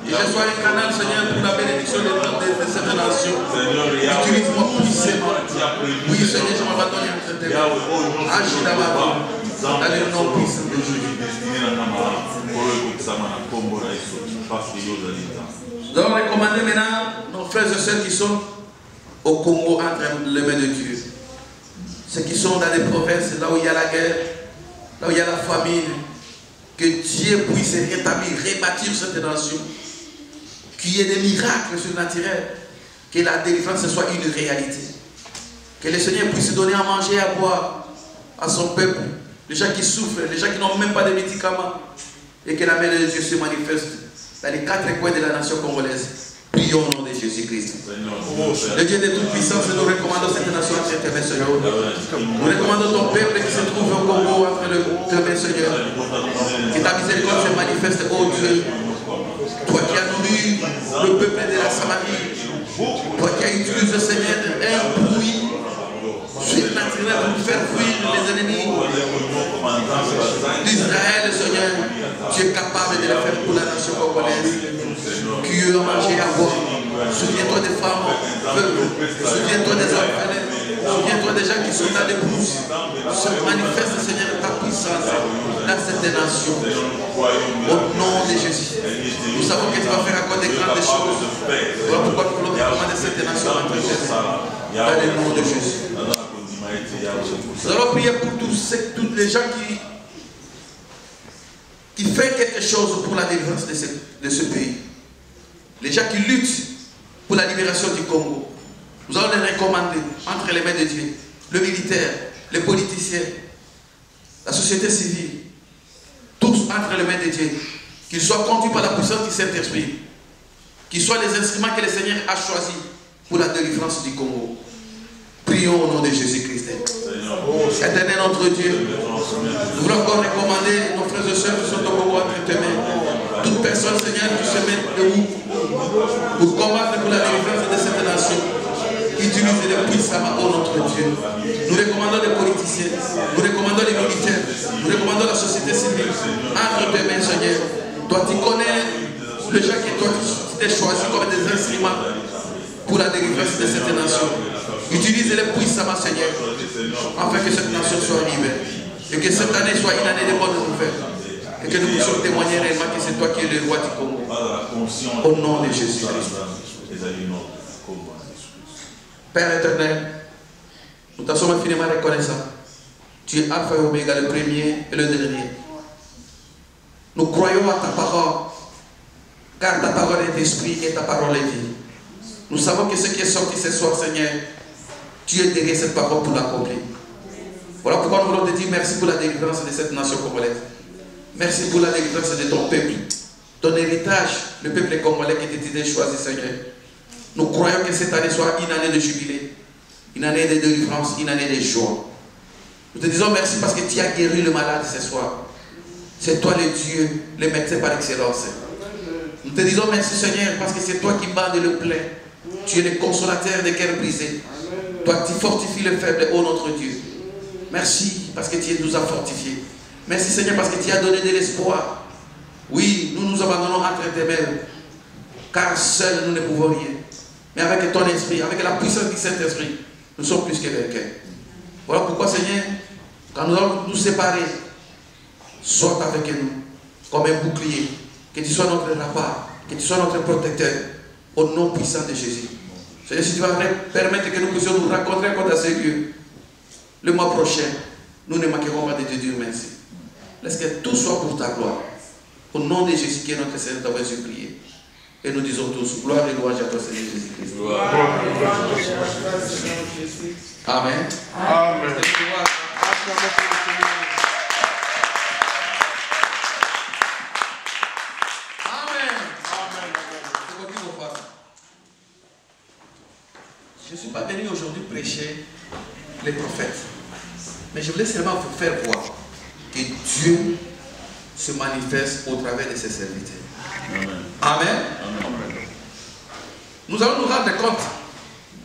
Que je sois un canal, Seigneur, pour la bénédiction de cette nation. Utilise-moi puissamment. Oui, Seigneur, je m'abandonne entre tes mains. Agis dans ma vie. Dans le nom puissant de Jésus. Nous allons recommander maintenant nos frères et sœurs qui sont au Congo entre les mains de Dieu. Ceux qui sont dans les provinces, là où il y a la guerre, là où il y a la famine. Que Dieu puisse rétablir, rebâtir cette nation. Qu'il y ait des miracles surnaturels. Que la délivrance soit une réalité. Que le Seigneur puisse donner à manger et à boire à son peuple. Les gens qui souffrent, les gens qui n'ont même pas de médicaments. Et que la main de Dieu se manifeste dans les 4 coins de la nation congolaise. Prions au nom de Jésus-Christ. Le Dieu de toute puissance, nous recommandons cette nation entre tes mains, Seigneur. Nous recommandons ton peuple qui se trouve au Congo entre tes mains, Seigneur. Que ta miséricorde se manifeste, ô Dieu. Toi qui as nourri le peuple de la Samarie. Toi qui as utilisé, Seigneur, un bruit surnaturel pour faire fuir les ennemis d'Israël, Seigneur. Tu es capable de le faire pour la nation congolaise. Qui a mangé à boire. Souviens-toi des femmes veuves. Souviens-toi des orphelins. Souviens-toi des gens qui sont dans les brousses. Se manifeste, Seigneur, ta puissance dans cette nation. Au nom de Jésus. Nous savons que tu vas faire encore des grandes choses. Voilà pourquoi nous voulons recommander cette nation entre tes mains. Dans le nom de Jésus. Nous allons prier pour tous les gens qui font quelque chose pour la délivrance de ce pays. Les gens qui luttent pour la libération du Congo. Nous allons les recommander entre les mains de Dieu. Le militaire, les politiciens, la société civile. Tous entre les mains de Dieu. Qu'ils soient conduits par la puissance du Saint-Esprit. Qu'ils soient les instruments que le Seigneur a choisis pour la délivrance du Congo. Prions au nom de Jésus-Christ. Éternel notre Dieu, nous voulons encore recommander nos frères et sœurs qui sont au Congo entre tes mains. Toute personne, Seigneur, qui se met debout pour combattre pour la délivrance de cette nation. Utilise-les puissamment, ô notre Dieu. Nous recommandons les politiciens, nous recommandons les militaires, nous recommandons la société civile. Entre tes mains, Seigneur. Toi, tu connais les gens qui t'ont choisi comme des instruments pour la délivrance de cette nation. Utilise-les puissamment, Seigneur, afin que cette nation soit libérée. Et que cette année soit une année de bonnes nouvelles. Et que nous puissions témoigner réellement que c'est toi qui es le roi du Congo. Au nom de Jésus-Christ. Père éternel, nous t'en sommes infiniment reconnaissants. Tu es Alpha et Oméga, le premier et le dernier. Nous croyons à ta parole, car ta parole est esprit et ta parole est vie. Nous savons que ce qui est sorti ce soir, Seigneur, tu es derrière cette parole pour l'accomplir. Voilà pourquoi nous voulons te dire merci pour la délivrance de cette nation congolaise. Merci pour la délivrance de ton peuple. Ton héritage, le peuple congolais qui t'était choisi, Seigneur. Nous croyons que cette année soit une année de jubilé, une année de délivrance, une année de joie. Nous te disons merci parce que tu as guéri le malade ce soir. C'est toi le Dieu, le médecin par excellence. Nous te disons merci, Seigneur, parce que c'est toi qui bandes le plein. Tu es le consolateur des cœurs brisés. Toi qui fortifies le faible, ô notre Dieu. Merci parce que tu nous as fortifiés. Merci, Seigneur, parce que tu as donné de l'espoir. Oui, nous nous abandonnons entre tes mains, car seuls nous ne pouvons rien. Mais avec ton esprit, avec la puissance du Saint-Esprit, nous sommes plus que vainqueurs. Voilà pourquoi, Seigneur, quand nous allons nous séparer, sois avec nous, comme un bouclier. Que tu sois notre rempart, que tu sois notre protecteur, au nom puissant de Jésus. Seigneur, si tu vas permettre que nous puissions nous rencontrer encore dans ces lieux, le mois prochain, nous ne manquerons pas de te dire merci. Laisse que tout soit pour ta gloire. Au nom de Jésus qui est notre Seigneur, nous t'avons prié. Et nous disons tous, gloire et louange à toi, Seigneur Jésus-Christ. Amen. Amen. Je ne suis pas venu aujourd'hui prêcher les prophètes, mais je voulais seulement vous faire voir que Dieu se manifeste au travers de ses serviteurs. Amen. Amen. Nous allons nous rendre compte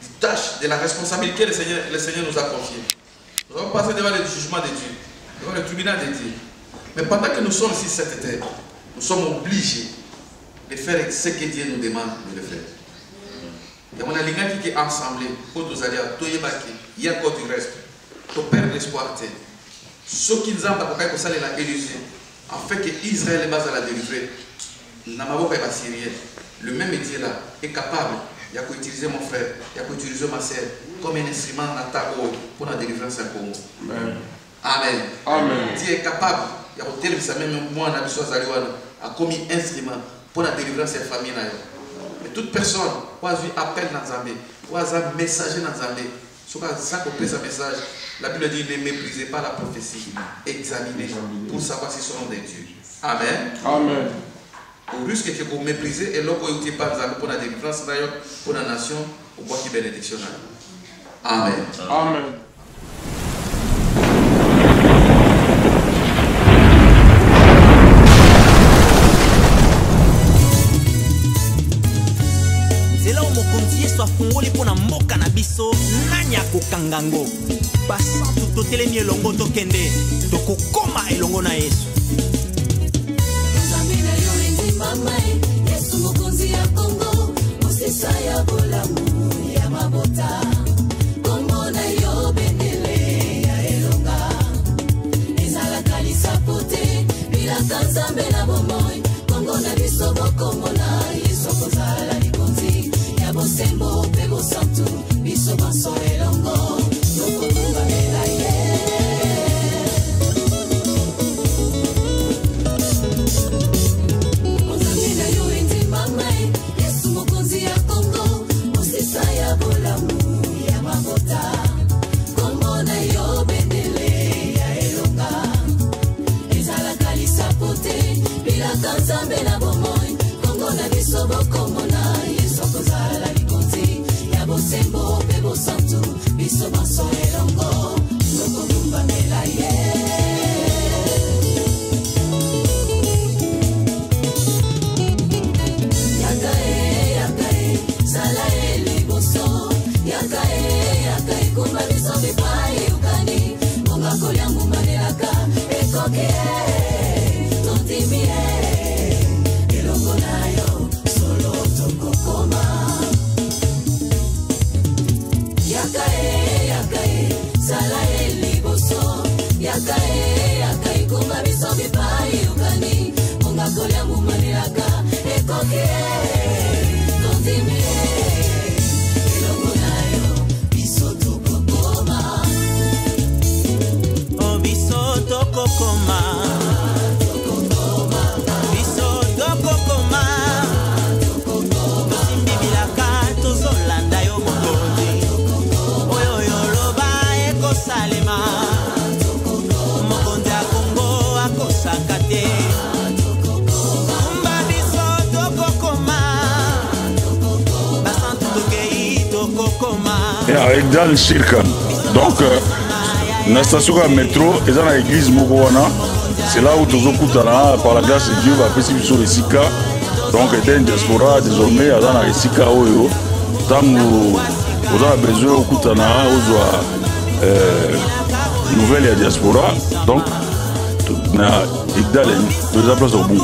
du tâche, de la responsabilité que le Seigneur nous a confiée. Nous allons passer devant le jugement de Dieu, devant le tribunal de Dieu. Mais pendant que nous sommes ici sur cette terre, nous sommes obligés de faire ce que Dieu nous demande de le faire. Il y a mon alliance qui est ensemble, pour nous aller à Toyebaki, il y a encore du reste, pour perdre l'espoir. Ceux qui nous ont appris que ça est la illusion, en fait que Israël est basé à la délivrer. Le même Dieu là est capable, il a utiliser mon frère, il a utiliser ma soeur comme un instrument pour la délivrance à Congo. Amen. Amen. Amen. Dieu est capable, il a utiliser ça même moi en habitant à comme un instrument pour la délivrance des familles. Mais toute personne, qui a eu appel dans Zambé, qui a un messager dans Zambé, si vous avez ce message, la Bible dit ne méprisez pas la prophétie, examinez pour savoir si ce sont des dieux. Amen. Amen. Au risque que vous méprisez et là vous n'êtes pas pour la délivrance, pour la nation, ou pour qui bénédiction. Amen. Amen. C'est là où mon contier soit fongoli pour na mboka na biso nanya kokangango. Passant tout au télé mieux longo to kende. Toko koma elongo na Yesu. Mama, Yesu mokonzi ya Kongo, mosesa ya bolamu ya mabota. Kongo na yo bendele ya elonga. Ezala kalisa pote, bila kanzambe na bomoi. Kongo na biso bokombo na Yesu kozala likonzi. Ya bosembo pe bosantu, biso baso elongo. Tokotumba mela ye. Kanzambe na bomoi, Kongo na biso bokombo na Yesu kozala likonzi. Ya bosembo pe bosantu, biso baso elongo. Tokotumba mela ye. Yakae, sala liboso. Yakae, kumba biso bipai ukani. Monga kolia ngumanelaka, ekoke. Tontimie. Yakae, kumba biso bipai ukani. Monga kolia mumanelaka, ekoke. Tontimie. Elongo nayo, biso tokokoma. Oh, biso tokokoma. Biso tokokoma. Tosimbi bilaka, tozolanda yo mokonzi. Oyo yoloba ekosalema. Avec Dan Shirkan. Donc, la station de métro est dans l'église Mokowana. C'est là où tous les par la grâce de Dieu va passer sur les Sika. Donc, il y a une diaspora désormais dans les Sika. Tant qu'on a besoin de Koutana, aux nouvelles et diaspora. Donc, il y a une place au bon.